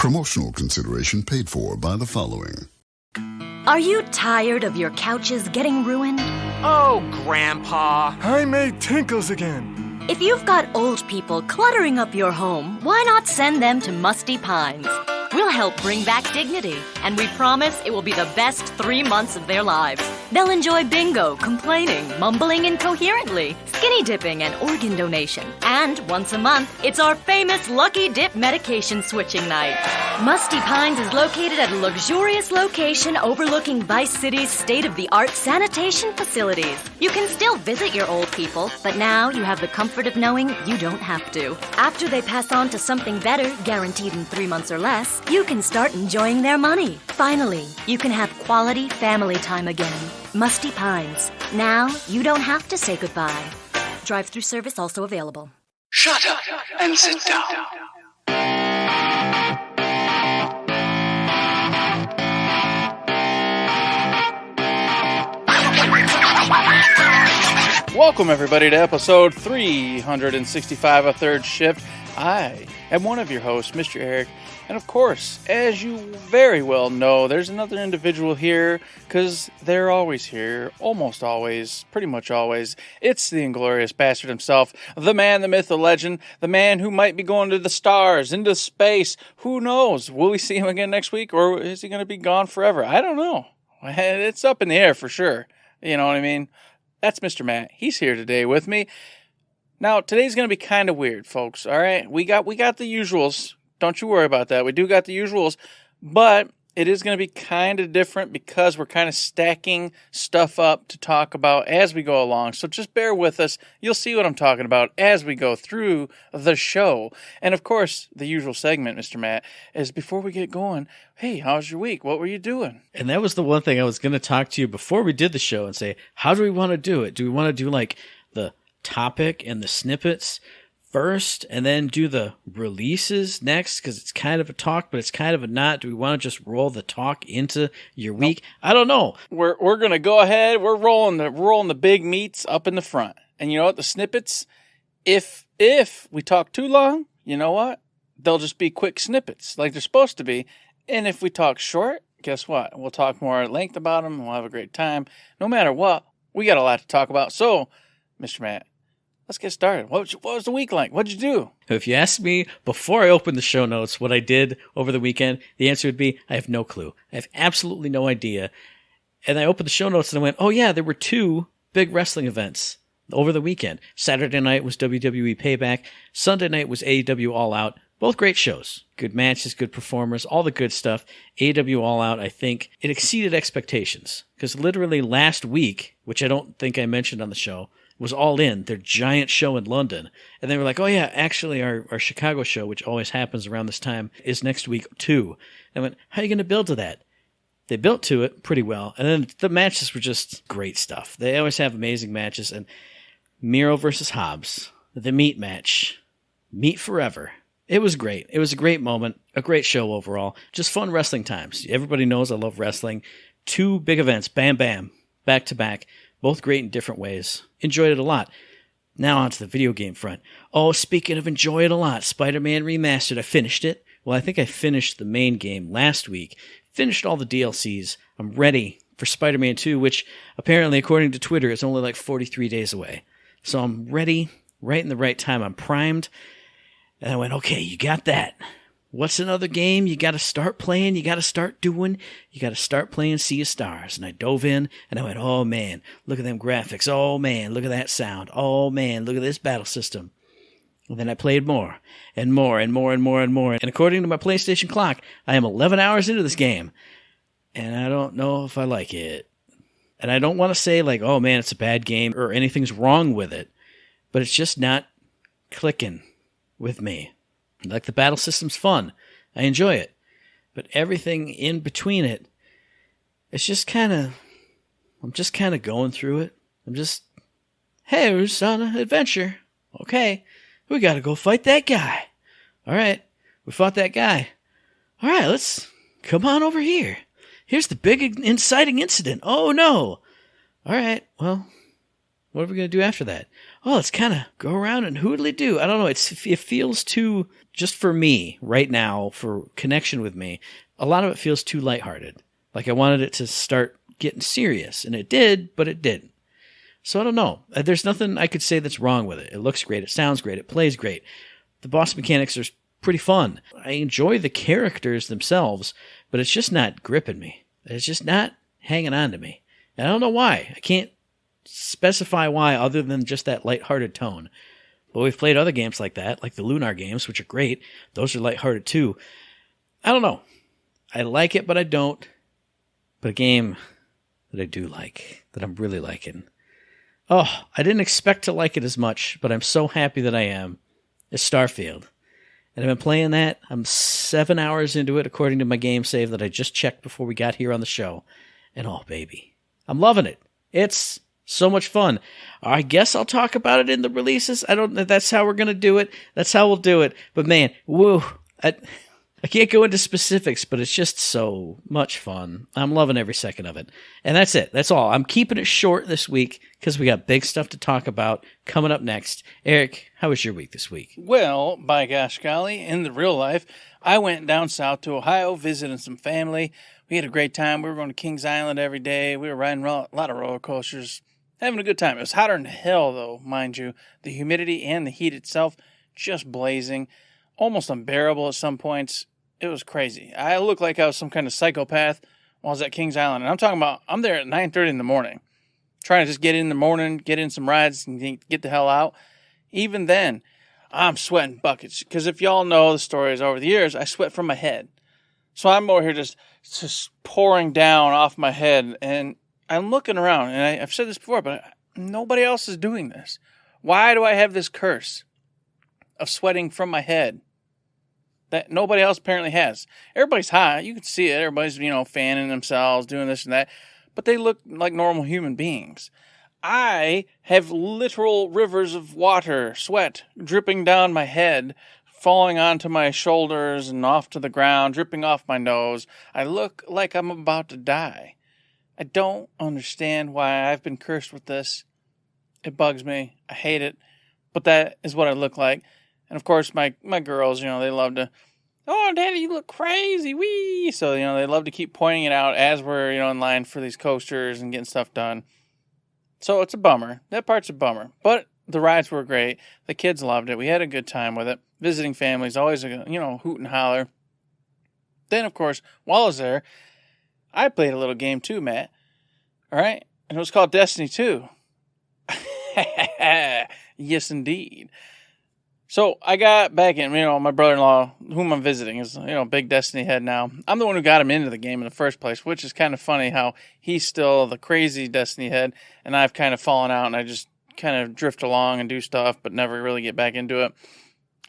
Promotional consideration paid for by the following. Are you tired of your couches getting ruined? Oh, Grandpa. I made tinkles again. If you've got old people cluttering up your home, why not send them to Musty Pines? We'll help bring back dignity, and we promise it will be the best 3 months of their lives. They'll enjoy bingo, complaining, mumbling incoherently, skinny dipping, and organ donation. And once a month, it's our famous Lucky Dip medication switching night. Musty Pines is located at a luxurious location overlooking Vice City's state-of-the-art sanitation facilities. You can still visit your old people, but now you have the comfort of knowing you don't have to. After they pass on to something better, guaranteed in 3 months or less, you can start enjoying their money. Finally, you can have quality family time again. Musty Pines. Now, you don't have to say goodbye. Drive-through service also available. Shut up and sit down. Welcome, everybody, to episode 365 of Third Shift. I am one of your hosts, Mr. Eric, and of course, as you very well know, there's another individual here, because they're always here, almost always, pretty much always. It's the Inglorious Bastard himself, the man, the myth, the legend, the man who might be going to the stars, into space. Who knows? Will we see him again next week, or is he going to be gone forever? I don't know. It's up in the air for sure. You know what I mean? That's Mr. Matt. He's here today with me. Now, today's going to be kind of weird, folks, all right? We got the usuals. Don't you worry about that. We do got the usuals, but it is going to be kind of different because we're kind of stacking stuff up to talk about as we go along. So just bear with us. You'll see what I'm talking about as we go through the show. And, of course, the usual segment, Mr. Matt, is before we get going, hey, how's your week? What were you doing? And that was the one thing I was going to talk to you before we did the show and say, how do we want to do it? Do we want to do like the topic and the snippets first and then do the releases next? Because it's kind of a talk, but it's kind of a not. Do we want to just roll the talk into your week? Nope. I don't know. We're going to go ahead. We're rolling the big meats up in the front. And you know what? The snippets, if we talk too long, you know what? They'll just be quick snippets like they're supposed to be. And if we talk short, guess what? We'll talk more at length about them. We'll have a great time. No matter what, we got a lot to talk about. So, Mr. Matt, let's get started. What was the week like? What'd you do? If you asked me before I opened the show notes what I did over the weekend, the answer would be, I have no clue. I have absolutely no idea. And I opened the show notes and I went, oh yeah, there were 2 big wrestling events over the weekend. Saturday night was WWE Payback. Sunday night was AEW All Out. Both great shows. Good matches, good performers, all the good stuff. AEW All Out, I think, it exceeded expectations. Because literally last week, which I don't think I mentioned on the show, was All In, their giant show in London. And they were like, oh yeah, actually our Chicago show, which always happens around this time, is next week too. And I went, how are you going to build to that? They built to it pretty well. And then the matches were just great stuff. They always have amazing matches. And Miro versus Hobbs, the meat match, meat forever. It was great. It was a great moment, a great show overall. Just fun wrestling times. Everybody knows I love wrestling. 2 big events, bam, bam, back to back. Both great in different ways. Enjoyed it a lot. Now on to the video game front. Oh, speaking of enjoy it a lot, Spider-Man Remastered. I finished it. Well, I think I finished the main game last week. Finished all the DLCs. I'm ready for Spider-Man 2, which apparently, according to Twitter, is only like 43 days away. So I'm ready, right in the right time. I'm primed. And I went, okay, you got that. What's another game you got to start playing? You got to start doing? You got to start playing Sea of Stars. And I dove in, and I went, oh, man, look at them graphics. Oh, man, look at that sound. Oh, man, look at this battle system. And then I played more and more and more and more and more. And according to my PlayStation clock, I am 11 hours into this game. And I don't know if I like it. And I don't want to say, like, oh, man, it's a bad game or anything's wrong with it. But it's just not clicking with me. Like, the battle system's fun. I enjoy it. But everything in between it, it's just kind of, I'm just kind of going through it. I'm just, hey, we're just on an adventure. Okay, we got to go fight that guy. All right, we fought that guy. All right, let's come on over here. Here's the big inciting incident. Oh, no. All right, well, What are we going to do after that? Oh, let's kind of go around and hoodly-do. I don't know. It feels too, just for me right now, for connection with me, a lot of it feels too lighthearted. Like I wanted it to start getting serious, and it did, but it didn't. So I don't know. There's nothing I could say that's wrong with it. It looks great. It sounds great. It plays great. The boss mechanics are pretty fun. I enjoy the characters themselves, but it's just not gripping me. It's just not hanging on to me. And I don't know why. I can't specify why other than just that lighthearted tone. But we've played other games like that, like the Lunar games, which are great. Those are lighthearted too. I don't know. I like it, but I don't. But a game that I do like, that I'm really liking. Oh, I didn't expect to like it as much, but I'm so happy that I am. It's Starfield. And I've been playing that. I'm 7 hours into it, according to my game save that I just checked before we got here on the show. And oh, baby, I'm loving it. It's so much fun. I guess I'll talk about it in the releases. I don't know. That's how we're going to do it. That's how we'll do it. But man, woo, I can't go into specifics, but it's just so much fun. I'm loving every second of it. And that's it. That's all. I'm keeping it short this week because we got big stuff to talk about coming up next. Eric, how was your week this week? Well, by gosh golly, in the real life, I went down south to Ohio visiting some family. We had a great time. We were going to Kings Island every day. We were riding a lot of roller coasters, having a good time. It was hotter than hell, though, mind you. The humidity and the heat itself just blazing. Almost unbearable at some points. It was crazy. I looked like I was some kind of psychopath while I was at Kings Island. And I'm talking about, I'm there at 9:30 in the morning, trying to just get in the morning, get in some rides, and get the hell out. Even then, I'm sweating buckets. Because if y'all know the stories over the years, I sweat from my head. So I'm over here just pouring down off my head. And I'm looking around, and I've said this before, but nobody else is doing this. Why do I have this curse of sweating from my head that nobody else apparently has? Everybody's hot. You can see it. Everybody's, fanning themselves, doing this and that. But they look like normal human beings. I have literal rivers of water, sweat, dripping down my head, falling onto my shoulders and off to the ground, dripping off my nose. I look like I'm about to die. I don't understand why I've been cursed with this. It bugs me. I hate it. But that is what I look like. And, of course, my girls, they love to, oh, Daddy, you look crazy, wee. So, they love to keep pointing it out as we're, in line for these coasters and getting stuff done. So it's a bummer. That part's a bummer. But the rides were great. The kids loved it. We had a good time with it. Visiting families, always, hoot and holler. Then, of course, while I was there, I played a little game too, Matt. All right? And it was called Destiny 2. Yes, indeed. So I got back in, my brother-in-law, whom I'm visiting, is, big Destiny head now. I'm the one who got him into the game in the first place, which is kind of funny how he's still the crazy Destiny head, and I've kind of fallen out, and I just kind of drift along and do stuff, but never really get back into it.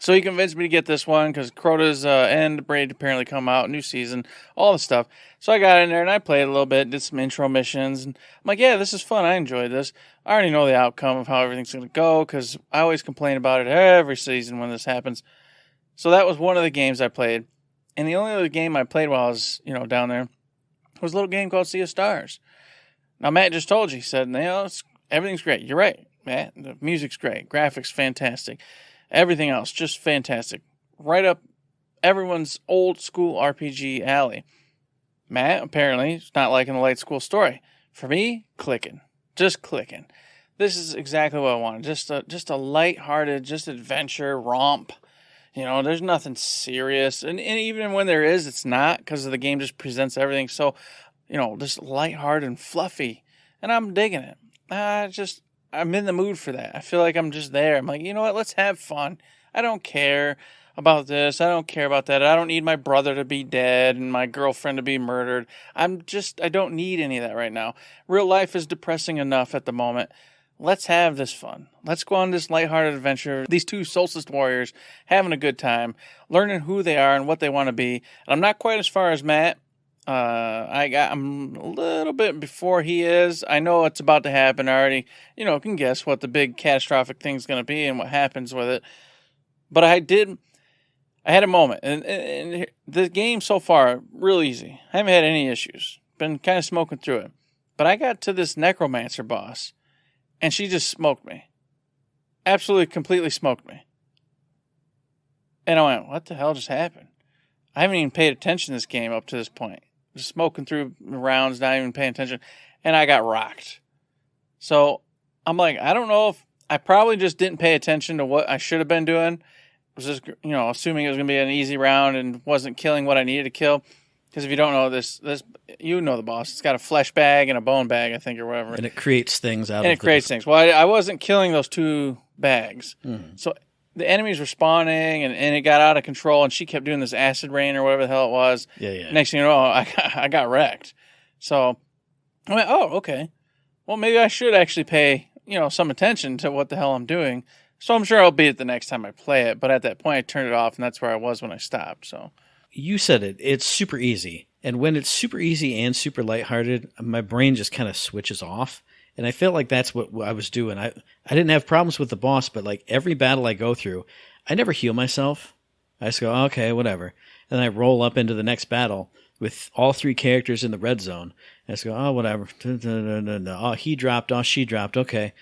So he convinced me to get this one, because Crota's End Braid apparently come out, new season, all the stuff. So I got in there, and I played a little bit, did some intro missions, and I'm like, yeah, this is fun, I enjoyed this. I already know the outcome of how everything's going to go, because I always complain about it every season when this happens. So that was one of the games I played. And the only other game I played while I was, down there was a little game called Sea of Stars. Now, Matt just told you, he said, everything's great. You're right, Matt. The music's great. Graphics, fantastic. Everything else, just fantastic. Right up everyone's old school RPG alley. Matt, apparently, is not liking the late school story. For me, clicking. Just clicking. This is exactly what I wanted. Just a lighthearted, just adventure, romp. There's nothing serious. And even when there is, it's not, because the game just presents everything so, just lighthearted and fluffy. And I'm digging it. I'm in the mood for that. I feel like I'm just there. I'm like, you know what? Let's have fun. I don't care about this. I don't care about that. I don't need my brother to be dead and my girlfriend to be murdered. I don't need any of that right now. Real life is depressing enough at the moment. Let's have this fun. Let's go on this lighthearted adventure. These two Solstice warriors having a good time, learning who they are and what they want to be. And I'm not quite as far as Matt. I'm a little bit before he is. I know it's about to happen. I already, can guess what the big catastrophic thing's going to be and what happens with it. But I had a moment. And the game so far, real easy. I haven't had any issues. Been kind of smoking through it. But I got to this necromancer boss. And she just smoked me. Absolutely, completely smoked me. And I went, what the hell just happened? I haven't even paid attention to this game up to this point. Just smoking through rounds, not even paying attention. And I got rocked. So I'm like, I don't know if I probably just didn't pay attention to what I should have been doing. Was just, assuming it was going to be an easy round and wasn't killing what I needed to kill. Because if you don't know this, you know the boss. It's got a flesh bag and a bone bag, I think, or whatever. And it creates things out of it. And it creates things. Well, I wasn't killing those 2 bags. So the enemies were spawning, and it got out of control, and she kept doing this acid rain or whatever the hell it was. Yeah. Next thing you know, I got wrecked. So I went, oh, okay. Well, maybe I should actually pay, some attention to what the hell I'm doing. So I'm sure I'll beat it the next time I play it. But at that point, I turned it off, and that's where I was when I stopped. So you said it. It's super easy. And when it's super easy and super lighthearted, my brain just kind of switches off. And I felt like that's what I was doing. I didn't have problems with the boss, but like every battle I go through, I never heal myself. I just go, okay, whatever. And I roll up into the next battle with all 3 characters in the red zone. And I just go, oh, whatever. Oh, he dropped. Oh, she dropped. Okay.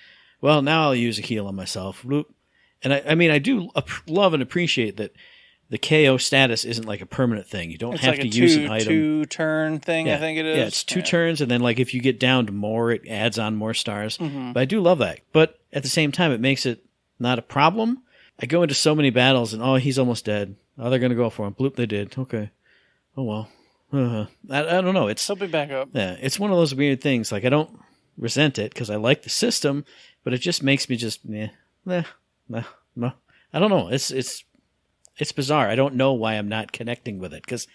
Well, now I'll use a heal on myself. And I do love and appreciate that the KO status isn't like a permanent thing. You don't have to use an item. It's like a 2-turn thing, I think it is. Yeah, it's 2 turns, and then like if you get down to more, it adds on more stars. But I do love that. But at the same time, it makes it not a problem. I go into so many battles, and he's almost dead. Oh, they're going to go for him. Bloop, they did. Okay. Oh, well. I don't know. He'll be back up. Yeah, it's one of those weird things. Like, I don't resent it because I like the system, but it just makes me just, no. I don't know. It's bizarre. I don't know why I'm not connecting with it because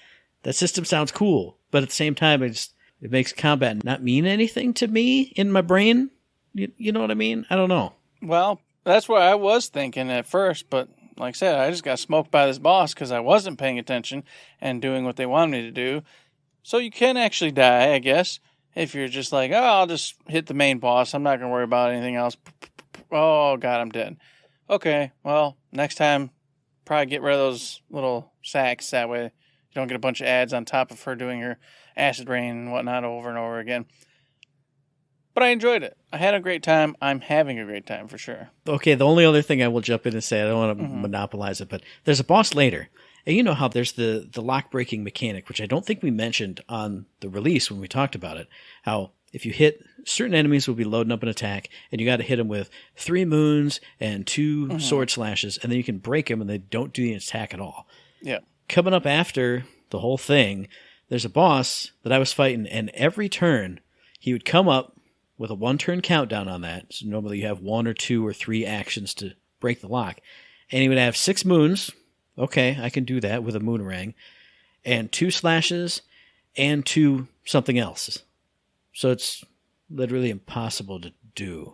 that system sounds cool, but at the same time, it makes combat not mean anything to me in my brain. You know what I mean? I don't know. Well, that's what I was thinking at first, but like I said, I just got smoked by this boss because I wasn't paying attention and doing what they wanted me to do. So you can actually die, I guess, if you're just like, I'll just hit the main boss. I'm not going to worry about anything else. Oh, God, I'm dead. Okay, well, next time, probably get rid of those little sacks. That way you don't get a bunch of ads on top of her doing her acid rain and whatnot over and over again. But I enjoyed it. I had a great time. I'm having a great time for sure. Okay, the only other thing I will jump in and say, I don't want to monopolize it, but there's a boss later. And you know how there's the lock-breaking mechanic, which I don't think we mentioned on the release when we talked about it. How if you hit, certain enemies will be loading up an attack, and you got to hit them with 3 moons and 2 sword slashes, and then you can break them, and they don't do the attack at all. Yeah. Coming up after the whole thing, there's a boss that I was fighting, and every turn he would come up with a 1-turn countdown on that. So normally you have 1 or 2 or 3 actions to break the lock. And he would have 6 moons. Okay, I can do that with a moonerang. And 2 slashes and 2 something else. So it's literally impossible to do.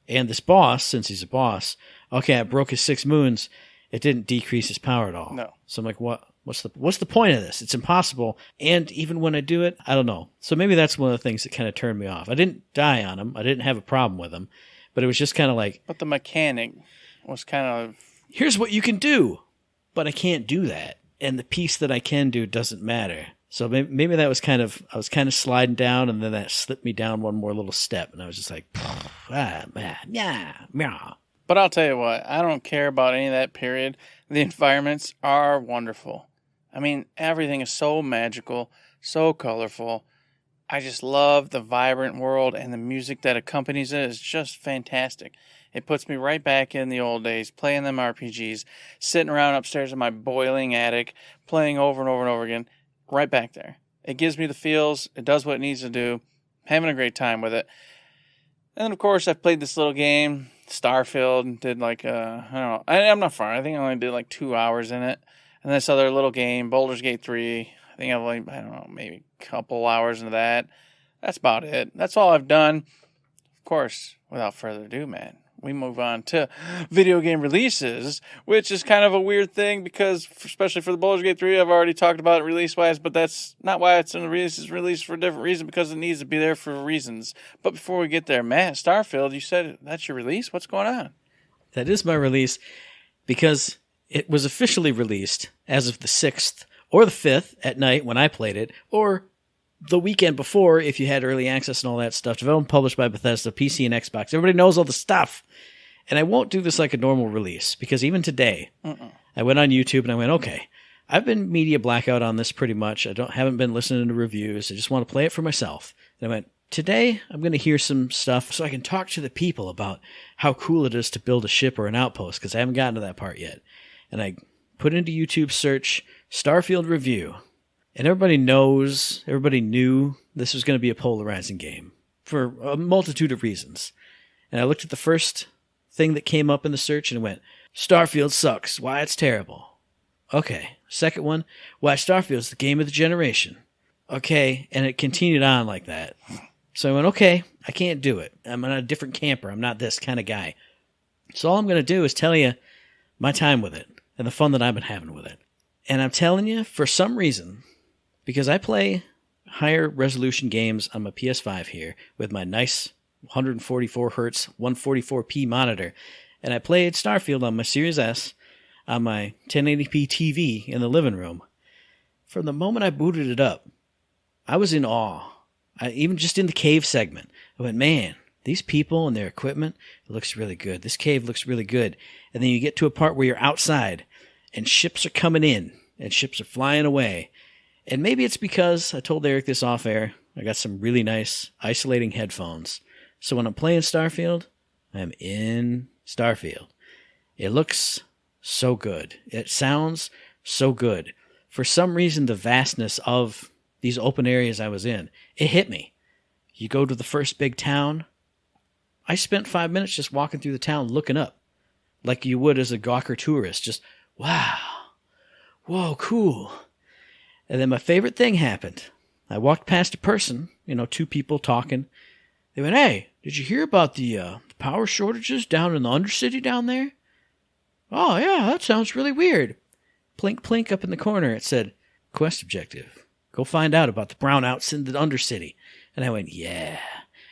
And this boss, since he's a boss, okay, I broke his 6 moons. It didn't decrease his power at all. No. So I'm like, what's the point of this? It's impossible. And even when I do it, I don't know. So maybe that's one of the things that kind of turned me off. I didn't die on him. I didn't have a problem with him. But it was just kind of like... But the mechanic was kind of... Here's what you can do. But I can't do that. And the piece that I can do doesn't matter. So maybe that was I was kind of sliding down, and then that slipped me down one more little step. And I was just like... yeah. But I'll tell you what, I don't care about any of that period. The environments are wonderful. I mean, everything is so magical, so colorful. I just love the vibrant world, and the music that accompanies it is just fantastic. It puts me right back in the old days, playing them RPGs, sitting around upstairs in my boiling attic, playing over and over and over again, right back there. It gives me the feels. It does what it needs to do. Having a great time with it. And then, of course, I've played this little game, Starfield, did like, I don't know, I'm not far. I think I only did like 2 hours in it. And this other little game, Baldur's Gate 3, I think I've only, I don't know, maybe a couple hours into that. That's about it. That's all I've done. Of course, without further ado, man, we move on to video game releases, which is kind of a weird thing because, especially for the Baldur's Gate 3, I've already talked about it release-wise, but that's not why it's in the release. It's released for a different reason because it needs to be there for reasons. But before we get there, Matt, Starfield, you said that's your release? What's going on? That is my release because it was officially released as of the 6th or the 5th at night when I played it, or the weekend before, if you had early access and all that stuff, developed and published by Bethesda, PC and Xbox. Everybody knows all the stuff. And I won't do this like a normal release, because even today, I went on YouTube and I went, okay, I've been media blackout on this pretty much. I haven't been listening to reviews. I just want to play it for myself. And I went, today I'm going to hear some stuff so I can talk to the people about how cool it is to build a ship or an outpost, because I haven't gotten to that part yet. And I put into YouTube search Starfield review. And everybody knew this was going to be a polarizing game for a multitude of reasons. And I looked at the first thing that came up in the search and went, Starfield sucks. Why it's terrible. Okay. Second one, why Starfield's the game of the generation. Okay. And it continued on like that. So I went, okay, I can't do it. I'm in a different camper. I'm not this kind of guy. So all I'm going to do is tell you my time with it and the fun that I've been having with it. And I'm telling you, for some reason, because I play higher resolution games on my PS5 here with my nice 144 hertz 144p monitor, and I played Starfield on my Series S on my 1080p TV in the living room. From the moment I booted it up, I was in awe. Even just in the cave segment, I went, man, these people and their equipment, it looks really good. This cave looks really good. And then you get to a part where you're outside and ships are coming in and ships are flying away. And maybe it's because I told Eric this off air. I got some really nice isolating headphones. So when I'm playing Starfield, I'm in Starfield. It looks so good. It sounds so good. For some reason, the vastness of these open areas I was in, it hit me. You go to the first big town. I spent 5 minutes just walking through the town looking up like you would as a Gawker tourist. Just, wow. Whoa, cool. And then my favorite thing happened. I walked past a person, two people talking. They went, hey, did you hear about the power shortages down in the Undercity down there? Oh, yeah, that sounds really weird. Plink, plink up in the corner. It said, quest objective. Go find out about the brownouts in the Undercity. And I went, yeah.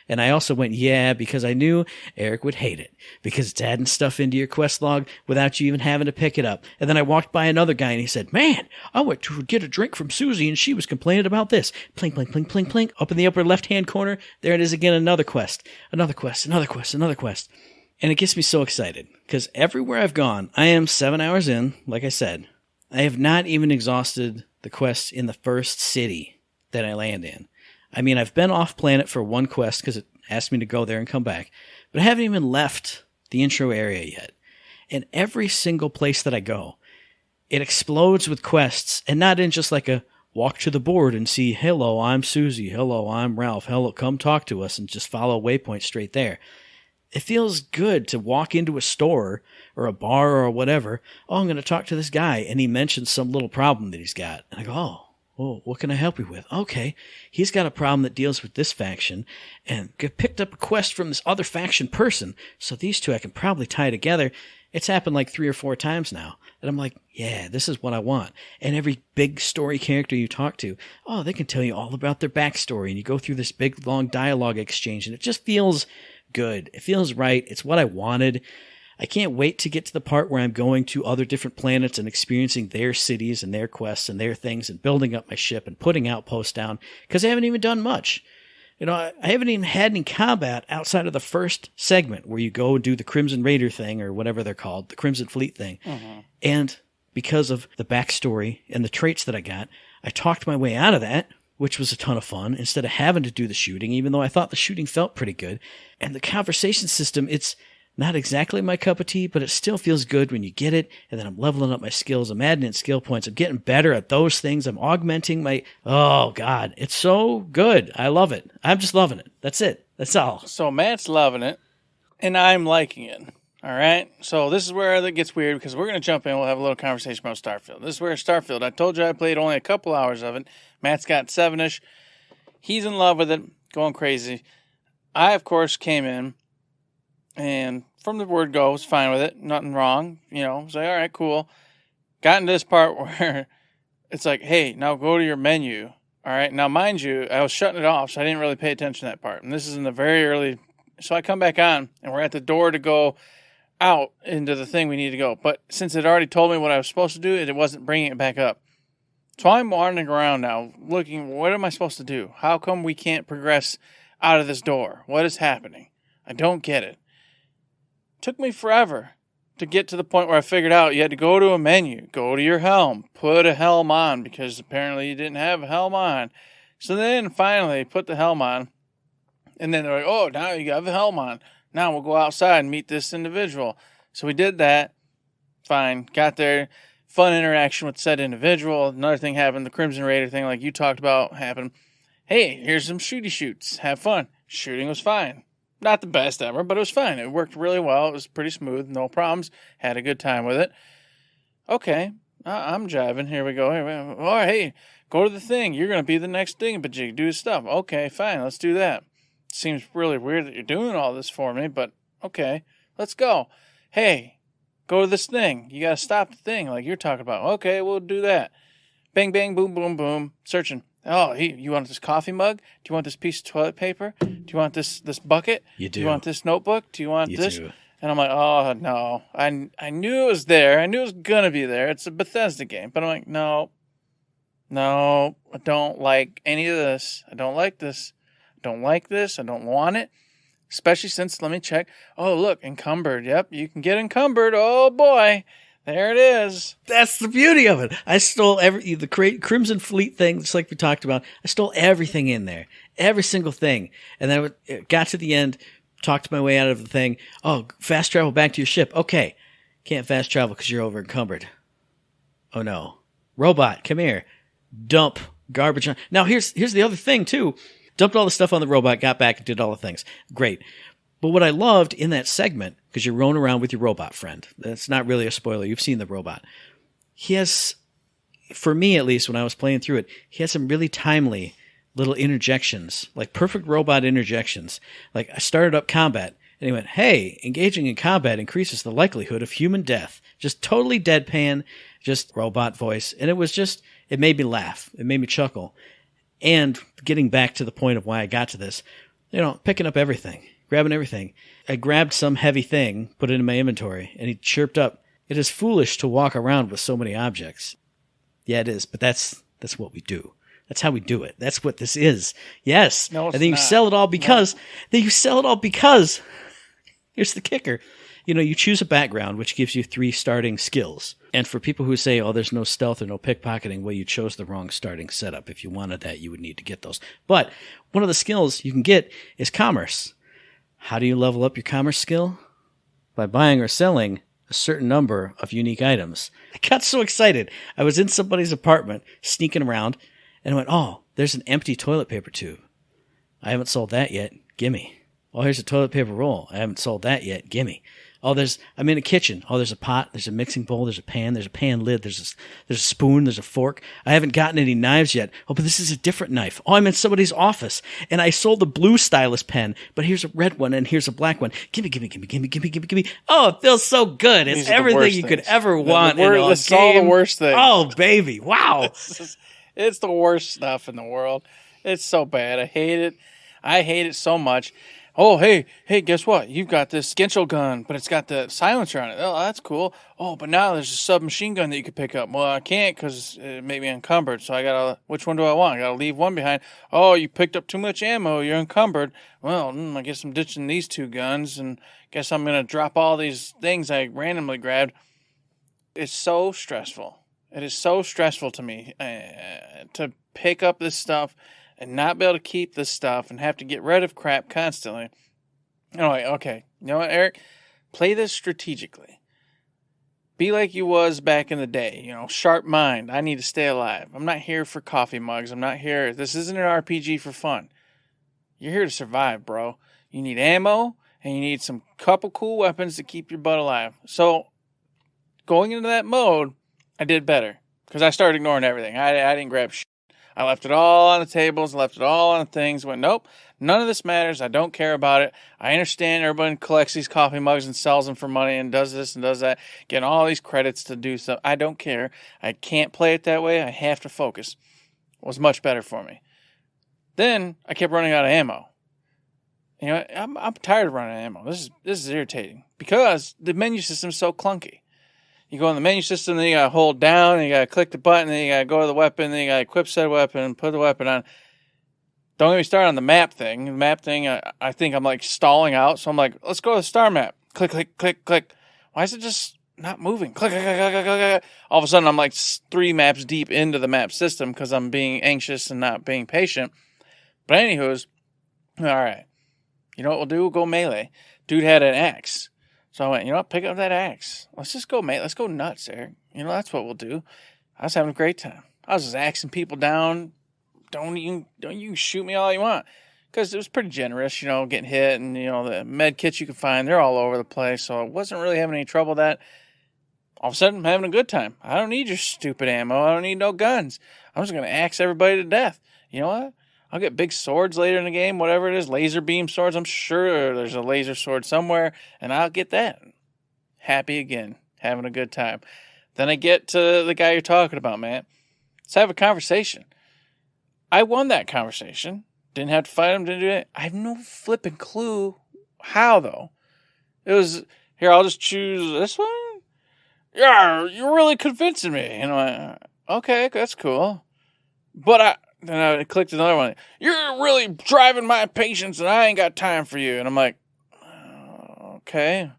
And I also went, yeah, because I knew Eric would hate it, because it's adding stuff into your quest log without you even having to pick it up. And then I walked by another guy and he said, man, I went to get a drink from Susie and she was complaining about this. Plink, plink, plink, plink, plink. Up in the upper left-hand corner, there it is again, another quest. Another quest, another quest, another quest. And it gets me so excited, because everywhere I've gone, I am 7 hours in, like I said. I have not even exhausted the quests in the first city that I land in. I mean, I've been off planet for one quest because it asked me to go there and come back, but I haven't even left the intro area yet. And every single place that I go, it explodes with quests, and not in just like a walk to the board and see, hello, I'm Susie, hello, I'm Ralph, hello, come talk to us, and just follow a waypoint straight there. It feels good to walk into a store or a bar or whatever. Oh, I'm going to talk to this guy, and he mentions some little problem that he's got. And I go, oh, what can I help you with? Okay, he's got a problem that deals with this faction, and picked up a quest from this other faction person, so these two I can probably tie together. It's happened like 3 or 4 times now, and I'm like, yeah, this is what I want. And every big story character you talk to, oh, they can tell you all about their backstory, and you go through this big, long dialogue exchange, and it just feels good. It feels right. It's what I wanted. I can't wait to get to the part where I'm going to other different planets and experiencing their cities and their quests and their things and building up my ship and putting outposts down, because I haven't even done much. I haven't even had any combat outside of the first segment where you go and do the Crimson Raider thing or whatever they're called, the Crimson Fleet thing. Mm-hmm. And because of the backstory and the traits that I got, I talked my way out of that, which was a ton of fun, instead of having to do the shooting, even though I thought the shooting felt pretty good. And the conversation system, it's not exactly my cup of tea, but it still feels good when you get it. And then I'm leveling up my skills. I'm adding in skill points. I'm getting better at those things. I'm augmenting my... Oh, God. It's so good. I love it. I'm just loving it. That's it. That's all. So Matt's loving it, and I'm liking it. All right? So this is where it gets weird, because we're going to jump in. We'll have a little conversation about Starfield. This is where Starfield... I told you I played only a couple hours of it. Matt's got 7-ish. He's in love with it. Going crazy. I, of course, came in. And from the word go, was fine with it. Nothing wrong. Was like, all right, cool. Got into this part where it's like, hey, now go to your menu. All right. Now, mind you, I was shutting it off, so I didn't really pay attention to that part. And this is in the very early. So I come back on, and we're at the door to go out into the thing we need to go. But since it already told me what I was supposed to do, it wasn't bringing it back up. So I'm wandering around now, looking, what am I supposed to do? How come we can't progress out of this door? What is happening? I don't get it. Took me forever to get to the point where I figured out you had to go to a menu, go to your helm, put a helm on, because apparently you didn't have a helm on. So then finally put the helm on, and then they're like, oh, now you got the helm on. Now we'll go outside and meet this individual. So we did that. Fine. Got there. Fun interaction with said individual. Another thing happened. The Crimson Raider thing, like you talked about, happened. Hey, here's some shooty shoots. Have fun. Shooting was fine. Not the best ever, but it was fine. It worked really well. It was pretty smooth. No problems. Had a good time with it. Okay. I'm jiving. Here we go. All right, hey, go to the thing. You're going to be the next thingamajig. Do stuff. Okay, fine. Let's do that. Seems really weird that you're doing all this for me, but okay. Let's go. Hey, go to this thing. You got to stop the thing like you're talking about. Okay, we'll do that. Bang, bang, boom, boom, boom. Searching. Oh, you want this coffee mug? Do you want this piece of toilet paper? Do you want this bucket? You do. Do you want this notebook? Do you want this? Do. And I'm like, oh, no. I knew it was there. I knew it was going to be there. It's a Bethesda game. But I'm like, no, I don't like any of this. I don't like this. I don't like this. I don't want it. Especially since, let me check. Oh, look, encumbered. Yep, you can get encumbered. Oh, boy. There it is. That's the beauty of it. I stole the Crimson Fleet thing, just like we talked about. I stole everything in there. Every single thing. And then it got to the end, talked my way out of the thing. Oh, fast travel back to your ship. Okay. Can't fast travel because you're over encumbered. Oh, no. Robot, come here. Dump garbage on. Now, here's the other thing, too. Dumped all the stuff on the robot, got back, and did all the things. Great. But what I loved in that segment, because you're rolling around with your robot friend. That's not really a spoiler. You've seen the robot. He has, for me at least, when I was playing through it, he had some really timely little interjections, like perfect robot interjections. Like I started up combat, and he went, hey, engaging in combat increases the likelihood of human death. Just totally deadpan, just robot voice. And it made me laugh. It made me chuckle. And getting back to the point of why I got to this, picking up everything. Grabbing everything. I grabbed some heavy thing, put it in my inventory, and he chirped up, it is foolish to walk around with so many objects. Yeah, it is, but that's what we do. That's how we do it. That's what this is. Yes. No, it's and then you not. sell it all because, here's the kicker. You choose a background, which gives you 3 starting skills. And for people who say, oh, there's no stealth or no pickpocketing, well, you chose the wrong starting setup. If you wanted that, you would need to get those. But one of the skills you can get is commerce. How do you level up your commerce skill? By buying or selling a certain number of unique items. I got so excited. I was in somebody's apartment, sneaking around, and I went, oh, there's an empty toilet paper tube. I haven't sold that yet. Gimme. Oh, here's a toilet paper roll. I haven't sold that yet. Gimme. Oh, I'm in a kitchen. Oh, there's a pot. There's a mixing bowl. There's a pan lid. There's a spoon. There's a fork. I haven't gotten any knives yet. Oh, but this is a different knife. Oh, I'm in somebody's office. And I sold the blue stylus pen, but here's a red one and here's a black one. Gimme. Oh, it feels so good. It's everything you could ever want in a game. It's all the worst things. Oh, baby. Wow. It's the worst stuff in the world. It's so bad. I hate it. I hate it so much. Oh, hey, guess what? You've got this Genshel gun, but it's got the silencer on it. Oh, that's cool. Oh, but now there's a submachine gun that you could pick up. Well, I can't because it may be encumbered, so which one do I want? I got to leave one behind. Oh, you picked up too much ammo. You're encumbered. Well, I guess I'm ditching these 2 guns, and guess I'm going to drop all these things I randomly grabbed. It's so stressful. It is so stressful to me to pick up this stuff and not be able to keep this stuff and have to get rid of crap constantly. I'm like, okay, you know what, Eric? Play this strategically. Be like you was back in the day, sharp mind. I need to stay alive. I'm not here for coffee mugs. I'm not here. This isn't an RPG for fun. You're here to survive, bro. You need ammo, and you need some couple cool weapons to keep your butt alive. So, going into that mode, I did better. Because I started ignoring everything. I didn't grab shit. I left it all on the tables, left it all on the things, went, nope, none of this matters. I don't care about it. I understand everybody collects these coffee mugs and sells them for money and does this and does that, getting all these credits to do stuff. I don't care. I can't play it that way. I have to focus. It was much better for me. Then I kept running out of ammo. I'm tired of running out of ammo. This is irritating because the menu system is so clunky. you go in the menu system, then you got to hold down, and you got to click the button, then you got to go to the weapon, then you got to equip said weapon, put the weapon on. Don't get me started on the map thing. The map thing, I think I'm like stalling out, so I'm like, let's go to the star map. Click, click, click, click. Why is it just not moving? Click, click, click, click, click, click. All of a sudden, I'm like 3 maps deep into the map system because I'm being anxious and not being patient. But anywho's, all right. You know what we'll do? We'll go melee. Dude had an axe. So I went, you know what? Pick up that axe. Let's just go melee. Let's go nuts, Eric. You know, that's what we'll do. I was having a great time. I was just axing people down. Don't you shoot me all you want. Because it was pretty generous, you know, getting hit. And, you know, the med kits you can find, they're all over the place. So I wasn't really having any trouble with that. All of a sudden, I'm having a good time. I don't need your stupid ammo. I don't need no guns. I'm just going to axe everybody to death. You know what? I'll get big swords later in the game, whatever it is, laser beam swords. I'm sure there's a laser sword somewhere, and I'll get that. Happy again, having a good time. Then I get to the guy you're talking about, Matt. Let's have a conversation. I won that conversation. Didn't have to fight him, didn't do it. I have no flipping clue how, though. It was, here, I'll just choose this one. Yeah, you're really convincing me. And I'm like, okay, that's cool. But then I clicked another one. You're really driving my patience, and I ain't got time for you. And I'm like, okay.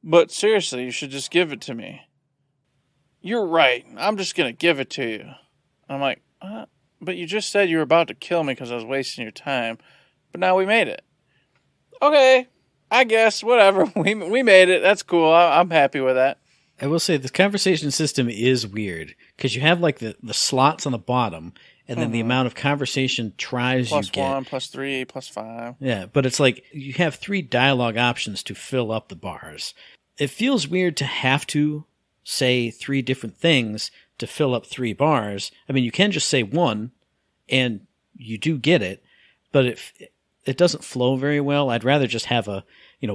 But seriously, you should just give it to me. You're right. I'm just going to give it to you. I'm like, but you just said you were about to kill me because I was wasting your time. But now we made it. Okay, I guess, whatever. We made it. That's cool. I'm happy with that. I will say the conversation system is weird because you have like the slots on the bottom and then the amount of conversation tries you get. +1, +3, +5. Yeah, but it's like you have 3 dialogue options to fill up the bars. It feels weird to have to say 3 different things to fill up 3 bars. I mean, you can just say 1 and you do get it, but it doesn't flow very well. I'd rather just have a,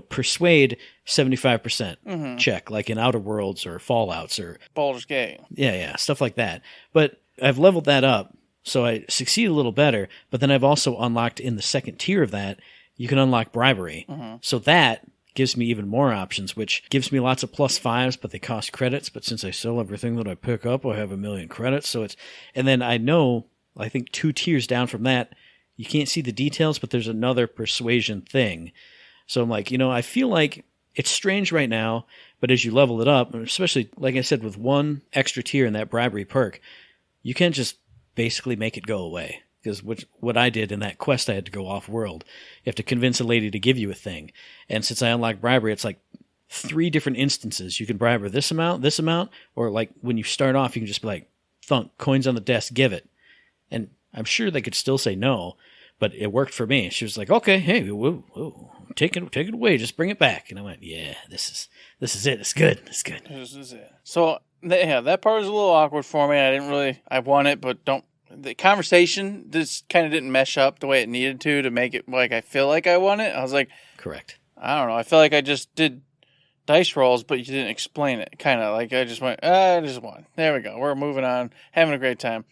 persuade 75% check, like in Outer Worlds or Fallouts or Baldur's Gate. Yeah, stuff like that. But I've leveled that up, so I succeed a little better, but then I've also unlocked in the second tier of that, you can unlock bribery. So that gives me even more options, which gives me lots of +5s, but they cost credits. But since I sell everything that I pick up, I have 1,000,000 credits. So and then I think 2 tiers down from that, you can't see the details, but there's another persuasion thing. So I'm like, I feel like it's strange right now, but as you level it up, especially, like I said, with 1 extra tier in that bribery perk, you can just basically make it go away. Because what I did in that quest, I had to go off-world. You have to convince a lady to give you a thing. And since I unlocked bribery, it's like 3 different instances. You can bribe her this amount, or like when you start off, you can just be like, thunk, coins on the desk, give it. And I'm sure they could still say no, but it worked for me. She was like, okay, hey, whoa, take it away, just bring it back. And I went, yeah, this is it. It's good. This is it. So, yeah, that part was a little awkward for me. I won it, but the conversation just kind of didn't mesh up the way it needed to make it like I feel like I won it. I was like, correct. I don't know. I feel like I just did dice rolls, but you didn't explain it. Kind of like I just went, I just won. There we go. We're moving on, having a great time.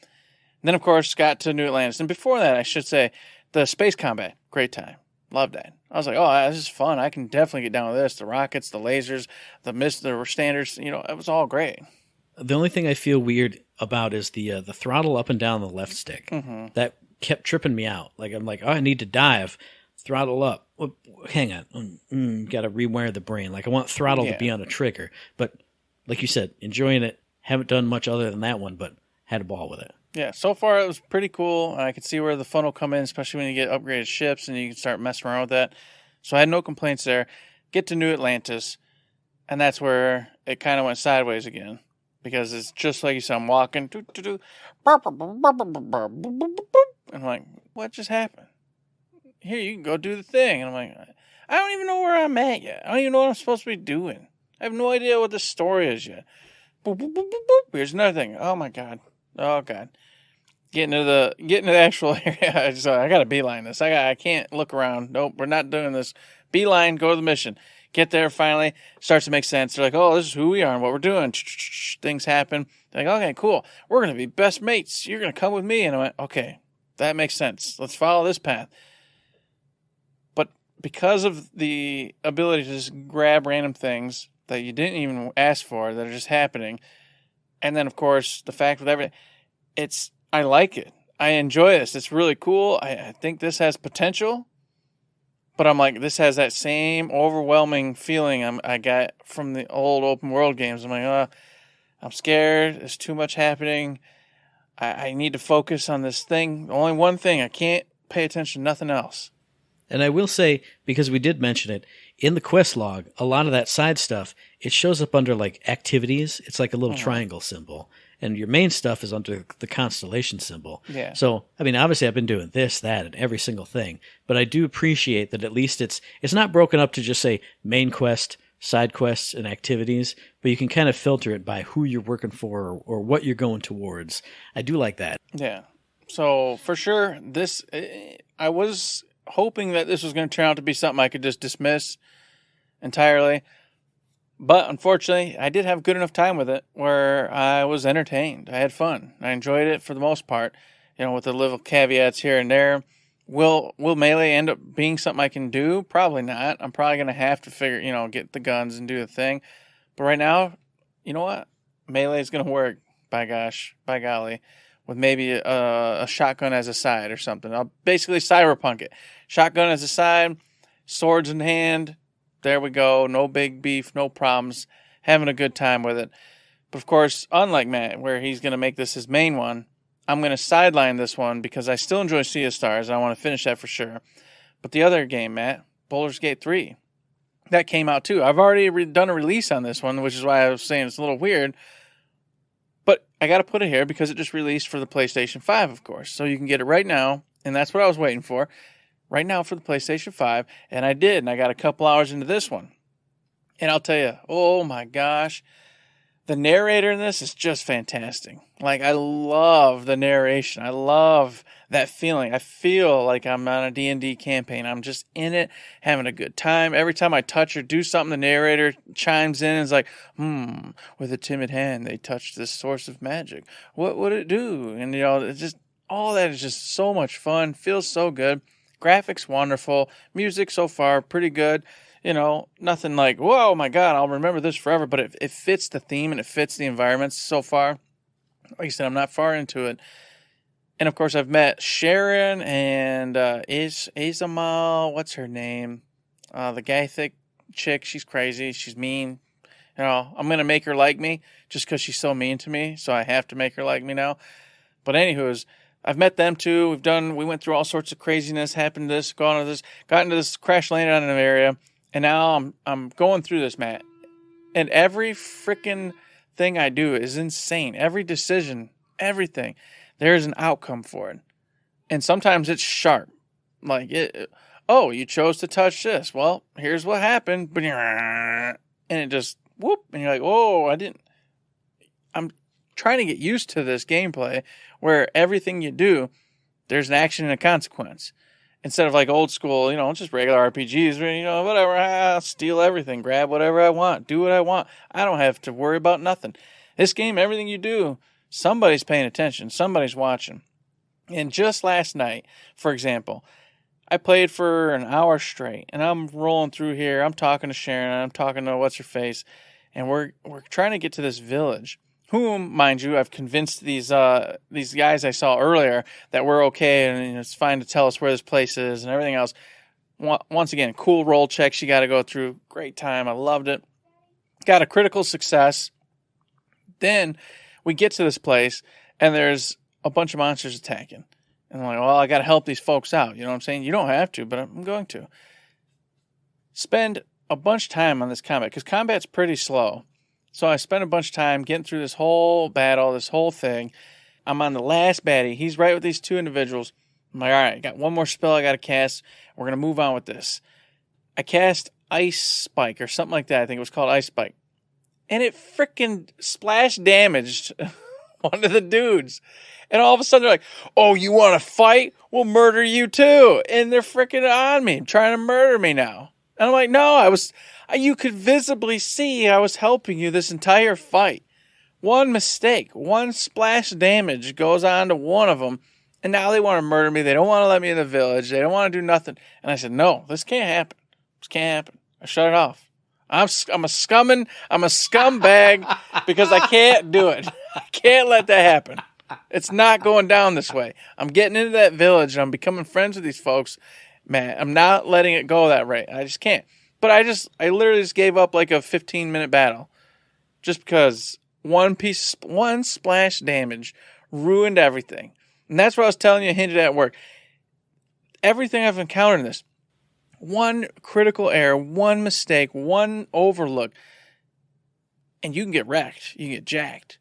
And then, of course, got to New Atlantis. And before that, I should say, the space combat, great time. Loved that. I was like, oh, this is fun. I can definitely get down with this. The rockets, the lasers, the standards, it was all great. The only thing I feel weird about is the throttle up and down the left stick. That kept tripping me out. Like, I'm like, oh, I need to dive. Throttle up. Well, hang on. Got to rewire the brain. Like, I want throttle to be on a trigger. But, like you said, enjoying it. Haven't done much other than that one, but had a ball with it. Yeah, so far it was pretty cool. I could see where the fun will come in, especially when you get upgraded ships and you can start messing around with that. So I had no complaints there. Get to New Atlantis, and that's where it kind of went sideways again. Because it's just like you said, I'm walking, and I'm like, what just happened? Here, you can go do the thing. And I'm like, I don't even know where I'm at yet. I don't even know what I'm supposed to be doing. I have no idea what the story is yet. Boop, boop, boop, boop, boop. Here's another thing. Oh my god. Getting to the actual area. I got to beeline this. I can't look around. Nope, we're not doing this. Beeline, go to the mission. Get there finally. Starts to make sense. They're like, oh, this is who we are and what we're doing. Things happen. They're like, okay, cool. We're going to be best mates. You're going to come with me. And I went, okay, that makes sense. Let's follow this path. But because of the ability to just grab random things, that you didn't even ask for that are just happening. And then, of course, the fact with everything, I like it. I enjoy this. It's really cool. I think this has potential. But I'm like, this has that same overwhelming feeling I got from the old open world games. I'm like, I'm scared. There's too much happening. I need to focus on this thing. Only one thing. I can't pay attention to nothing else. And I will say, because we did mention it, in the quest log, a lot of that side stuff, it shows up under like activities. It's like a little triangle symbol. And your main stuff is under the constellation symbol. Yeah. So, I mean, obviously I've been doing this, that, and every single thing. But I do appreciate that at least it's not broken up to just say main quest, side quests, and activities. But you can kind of filter it by who you're working for or what you're going towards. I do like that. Yeah. So, for sure, I was hoping that this was going to turn out to be something I could just dismiss entirely. But unfortunately, I did have good enough time with it where I was entertained. I had fun. I enjoyed it for the most part, with the little caveats here and there. Will Melee end up being something I can do? Probably not. I'm probably going to have to get the guns and do the thing. But right now, you know what? Melee is going to work, by golly, with maybe a shotgun as a side or something. I'll basically cyberpunk it. Shotgun as a side, swords in hand. There we go. No big beef, no problems. Having a good time with it. But of course, unlike Matt, where he's going to make this his main one, I'm going to sideline this one because I still enjoy Sea of Stars. And I want to finish that for sure. But the other game, Matt, Baldur's Gate 3, that came out too. I've already done a release on this one, which is why I was saying it's a little weird. But I got to put it here because it just released for the PlayStation 5, of course. So you can get it right now. And that's what I was waiting for. Right now for the PlayStation 5, and I did, and I got a couple hours into this one. And I'll tell you, oh my gosh, the narrator in this is just fantastic. Like, I love the narration. I love that feeling. I feel like I'm on a D&D campaign. I'm just in it, having a good time. Every time I touch or do something, the narrator chimes in and is like, with a timid hand, they touched this source of magic. What would it do? And, it's just, all that is just so much fun. Feels so good. Graphics wonderful. Music so far pretty good. Nothing like, whoa, my God, I'll remember this forever. But it fits the theme and it fits the environments so far. Like I said, I'm not far into it. And of course, I've met Sharon and Azamal. What's her name? The Gathic chick. She's crazy. She's mean. I'm going to make her like me just because she's so mean to me. So I have to make her like me now. But anywho, I've met them too. We went through all sorts of craziness, happened to this, got into this, crash landed on an area, and now I'm going through this, Matt. And every freaking thing I do is insane. Every decision, everything, there's an outcome for it. And sometimes it's sharp. Like, you chose to touch this. Well, here's what happened. And it just, whoop, and you're like, whoa, I'm trying to get used to this gameplay where everything you do, there's an action and a consequence. Instead of like old school, just regular RPGs, whatever, I'll steal everything, grab whatever I want, do what I want. I don't have to worry about nothing. This game, everything you do, somebody's paying attention, somebody's watching. And just last night, for example, I played for an hour straight, and I'm rolling through here, I'm talking to Sharon, I'm talking to what's-her-face, and we're trying to get to this village. Whom, mind you, I've convinced these guys I saw earlier that we're okay and it's fine to tell us where this place is and everything else. Once again, cool roll checks you got to go through. Great time. I loved it. Got a critical success. Then we get to this place and there's a bunch of monsters attacking. And I'm like, well, I got to help these folks out. You know what I'm saying? You don't have to, but I'm going to. Spend a bunch of time on this combat because combat's pretty slow. So I spent a bunch of time getting through this whole battle, this whole thing. I'm on the last baddie. He's right with these two individuals. I'm like, all right, I got one more spell I got to cast. We're going to move on with this. I cast Ice Spike or something like that. I think it was called Ice Spike. And it freaking splash damaged one of the dudes. And all of a sudden they're like, oh, you want to fight? We'll murder you too. And they're freaking on me, trying to murder me now. And I'm like, no, you could visibly see I was helping you this entire fight. One mistake, one splash damage goes on to one of them, and now they want to murder me. They don't want to let me in the village. They don't want to do nothing. And I said, no, this can't happen. This can't happen. I shut it off. I'm a scumbag because I can't do it. I can't let that happen. It's not going down this way. I'm getting into that village and I'm becoming friends with these folks. Man, I'm not letting it go that way. I just can't. But I literally just gave up like a 15-minute battle just because one splash damage ruined everything. And that's what I was telling you, hinted at work. Everything I've encountered in this, one critical error, one mistake, one overlook, and you can get wrecked. You can get jacked.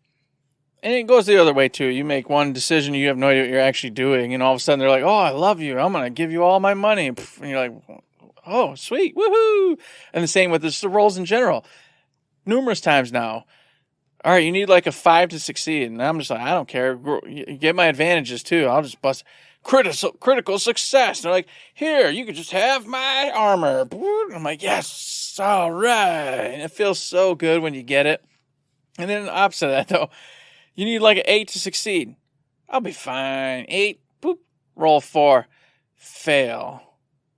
And it goes the other way, too. You make one decision, you have no idea what you're actually doing, and all of a sudden they're like, oh, I love you. I'm going to give you all my money. And you're like, oh, sweet, woohoo. And the same with the roles in general. Numerous times now. All right, you need like a 5 to succeed. And I'm just like, I don't care. You get my advantages, too. I'll just bust critical success. And they're like, here, you can just have my armor. And I'm like, yes, all right. And it feels so good when you get it. And then the opposite of that, though. You need like an 8 to succeed. I'll be fine. 8, boop, roll 4, fail.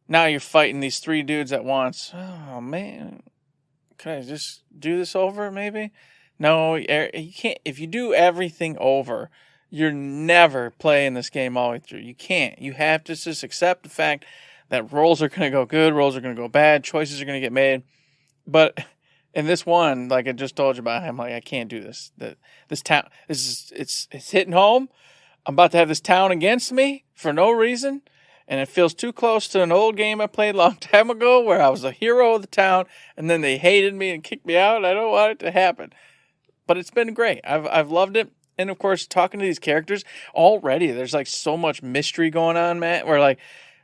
Now you're fighting these 3 dudes at once. Oh, man. Can I just do this over, maybe? No, you can't. If you do everything over, you're never playing this game all the way through. You can't. You have to just accept the fact that rolls are going to go good, rolls are going to go bad, choices are going to get made. But in this one, like I just told you about, I'm like, I can't do this. This town, it's hitting home. I'm about to have this town against me for no reason, and it feels too close to an old game I played a long time ago where I was a hero of the town, and then they hated me and kicked me out, and I don't want it to happen. But it's been great. I've loved it. And, of course, talking to these characters, already there's, like, so much mystery going on, Matt, where, like,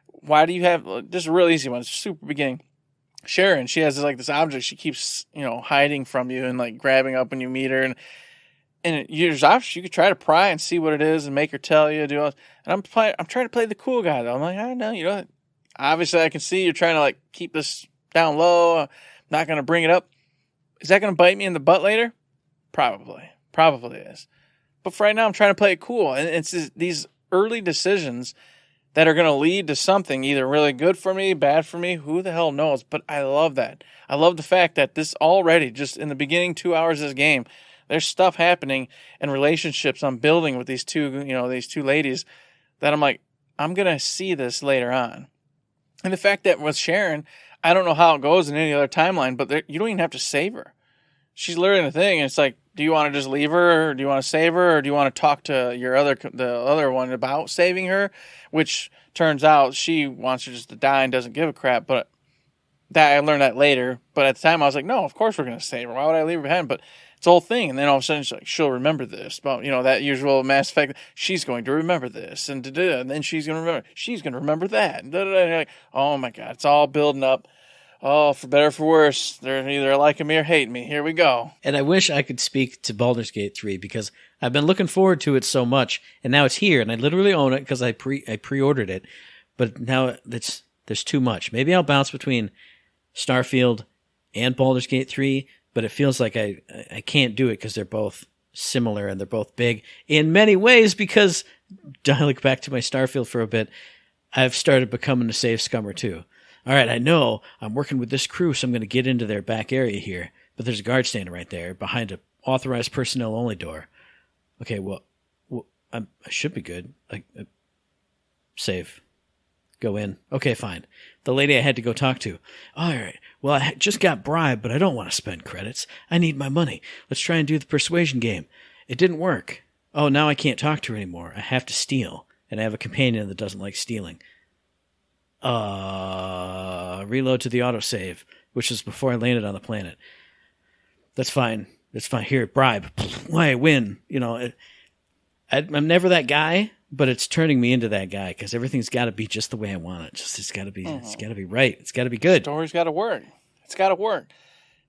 why do you have – this is a real easy one. It's super beginning. Sharon, she has like this object she keeps, hiding from you and like grabbing up when you meet her, and there's options you could try to pry and see what it is and make her tell you. Do all, and I'm trying to play the cool guy though. I'm like, I don't know, obviously I can see you're trying to like keep this down low. I'm not going to bring it up. Is that going to bite me in the butt later? Probably is. But for right now, I'm trying to play it cool, and it's these early decisions that are going to lead to something either really good for me, bad for me, who the hell knows. But I love that. I love the fact that this already, just in the beginning 2 hours of this game, there's stuff happening and relationships I'm building with these two ladies that I'm like, I'm going to see this later on. And the fact that with Sharon, I don't know how it goes in any other timeline, but you don't even have to save her. She's literally in the thing, and it's like, do you want to just leave her, or do you want to save her, or do you want to talk to the other one about saving her? Which turns out she wants her just to die and doesn't give a crap. But I learned that later. But at the time, I was like, no, of course we're going to save her. Why would I leave her behind? But it's the whole thing. And then all of a sudden, she'll remember this. But, that usual Mass Effect, she's going to remember this. And then she's going to remember that. And like, oh, my God, it's all building up. Oh, for better or for worse, they're either liking me or hating me. Here we go. And I wish I could speak to Baldur's Gate 3 because I've been looking forward to it so much, and now it's here, and I literally own it because I pre-ordered it. But now there's too much. Maybe I'll bounce between Starfield and Baldur's Gate 3, but it feels like I can't do it because they're both similar and they're both big in many ways. Because dialing back to my Starfield for a bit, I've started becoming a save scummer too. All right, I know I'm working with this crew, so I'm going to get into their back area here. But there's a guard standing right there behind a authorized personnel only door. Okay, well I should be good. Save. Go in. Okay, fine. The lady I had to go talk to. All right, well, I just got bribed, but I don't want to spend credits. I need my money. Let's try and do the persuasion game. It didn't work. Oh, now I can't talk to her anymore. I have to steal. And I have a companion that doesn't like stealing. Reload to the autosave, which is before I landed on the planet. That's fine. Here, bribe. Why I win? I'm never that guy, but it's turning me into that guy because everything's got to be just the way I want it. It's got to be. It's got to be right. It's got to be good. The story's got to work. It's got to work.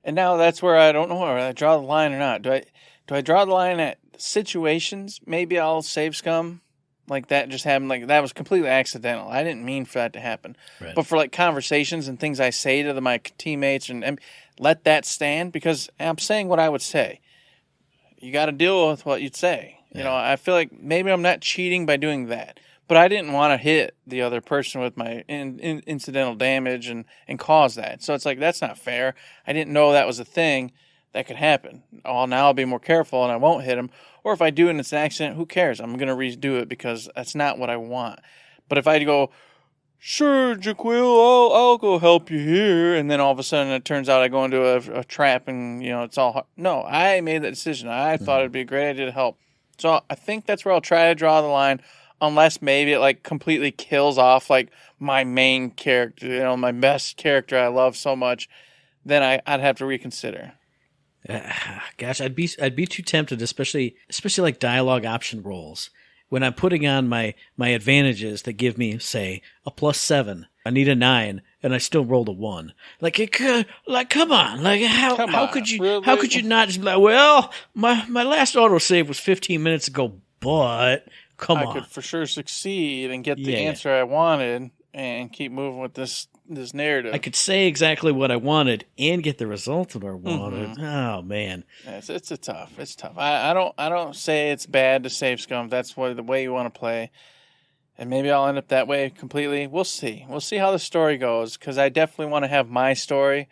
And now that's where I don't know whether I draw the line or not. Do I draw the line at situations? Maybe I'll save scum. Like that just happened. Like that was completely accidental. I didn't mean for that to happen. Right. But for like conversations and things I say to my teammates and let that stand because I'm saying what I would say. You got to deal with what you'd say. Yeah. I feel like maybe I'm not cheating by doing that. but I didn't want to hit the other person with my incidental damage and cause that. So it's like, that's not fair. I didn't know that was a thing that could happen. Oh, now I'll be more careful and I won't hit him. Or if I do and it's an accident, who cares? I'm going to redo it because that's not what I want. But if I go, sure, Jaquil, I'll go help you here, and then all of a sudden it turns out I go into a trap and, it's all hard. No, I made that decision. I thought it'd be a great idea to help. So I think that's where I'll try to draw the line. Unless maybe it like completely kills off like my main character, my best character I love so much, then I'd have to reconsider. Gosh, I'd be too tempted, especially like dialogue option roles. When I'm putting on my advantages that give me, say, a +7, I need a 9, and I still rolled a 1. Like come on, like how could you really? How could you not just be like, well, my last autosave was 15 minutes ago, but come on. I could for sure succeed and get the answer I wanted and keep moving with this narrative. I could say exactly what I wanted and get the result that I wanted. Mm-hmm. Oh man, it's tough. It's tough. I don't say it's bad to save scum. That's the way you want to play, and maybe I'll end up that way completely. We'll see. We'll see how the story goes because I definitely want to have my story,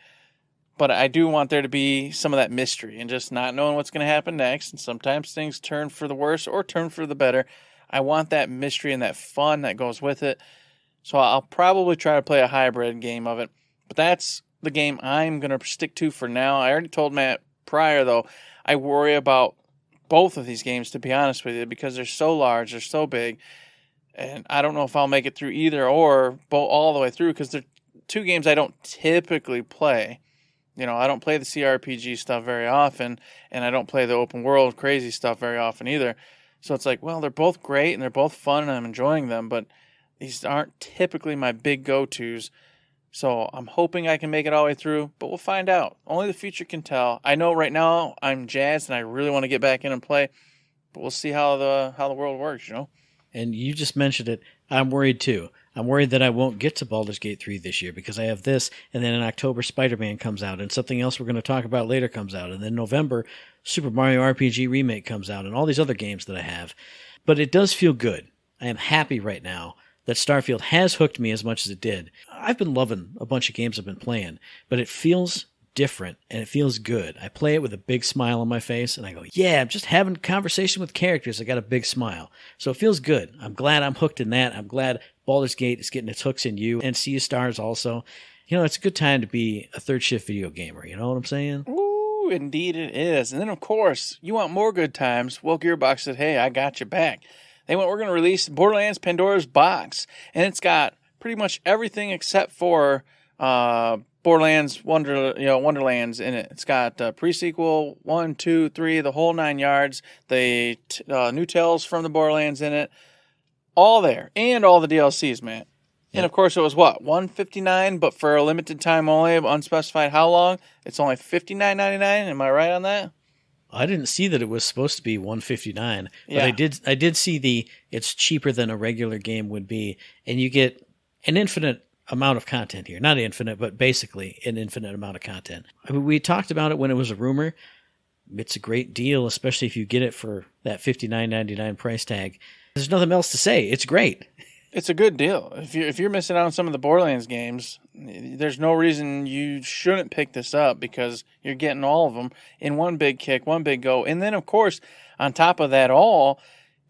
but I do want there to be some of that mystery and just not knowing what's going to happen next. And sometimes things turn for the worse or turn for the better. I want that mystery and that fun that goes with it. So I'll probably try to play a hybrid game of it. But that's the game I'm going to stick to for now. I already told Matt prior, though, I worry about both of these games, to be honest with you, because they're so large, they're so big. And I don't know if I'll make it through either or all the way through because they're two games I don't typically play. I don't play the CRPG stuff very often, and I don't play the open world crazy stuff very often either. So it's like, well, they're both great and they're both fun and I'm enjoying them, but these aren't typically my big go-tos. So I'm hoping I can make it all the way through, but we'll find out. Only the future can tell. I know right now I'm jazzed and I really want to get back in and play, but we'll see how the world works, And you just mentioned it. I'm worried too. I'm worried that I won't get to Baldur's Gate 3 this year because I have this, and then in October Spider-Man comes out, and something else we're going to talk about later comes out, and then November Super Mario RPG Remake comes out, and all these other games that I have. But it does feel good. I am happy right now that Starfield has hooked me as much as it did. I've been loving a bunch of games I've been playing, but it feels different and it feels good. I play it with a big smile on my face and I go, yeah, I'm just having a conversation with characters. I got a big smile. So it feels good. I'm glad I'm hooked in that. I'm glad Baldur's Gate is getting its hooks in you and Sea of Stars also. It's a good time to be a third shift video gamer. You know what I'm saying? Ooh, indeed it is. And then, of course, you want more good times. Well, Gearbox said, hey, I got you back. We're going to release Borderlands Pandora's Box, and it's got pretty much everything except for Borderlands Wonderlands in it. It's got pre-sequel 1, 2, 3, the whole 9 yards, the new tales from the Borderlands in it, all there, and all the DLCs, man. Yep. And of course, it was $159, but for a limited time only, unspecified how long. It's only $59.99. Am I right on that? I didn't see that it was supposed to be $159, but yeah. I did see it's cheaper than a regular game would be, and you get an infinite amount of content here. Not infinite, but basically an infinite amount of content. I mean, we talked about it when it was a rumor. It's a great deal, especially if you get it for that $59.99 price tag. There's nothing else to say. It's great. It's a good deal. If you're missing out on some of the Borderlands games, there's no reason you shouldn't pick this up because you're getting all of them in one big kick, one big go. And then, of course, on top of that all,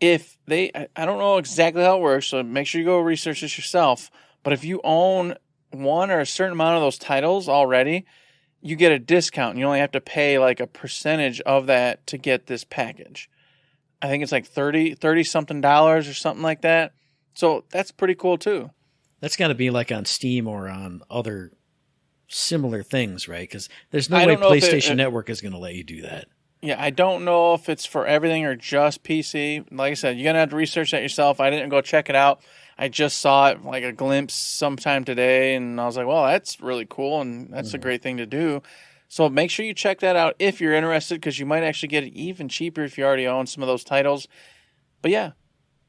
I don't know exactly how it works, so make sure you go research this yourself. But if you own one or a certain amount of those titles already, you get a discount. And you only have to pay like a percentage of that to get this package. I think it's like $30-something or something like that. So that's pretty cool too. That's got to be like on Steam or on other similar things, right? Because there's no way PlayStation Network is going to let you do that. Yeah, I don't know if it's for everything or just PC. Like I said, you're going to have to research that yourself. I didn't go check it out. I just saw it like a glimpse sometime today, and I was like, well, that's really cool, and that's a great thing to do. So make sure you check that out if you're interested, because you might actually get it even cheaper if you already own some of those titles. But yeah,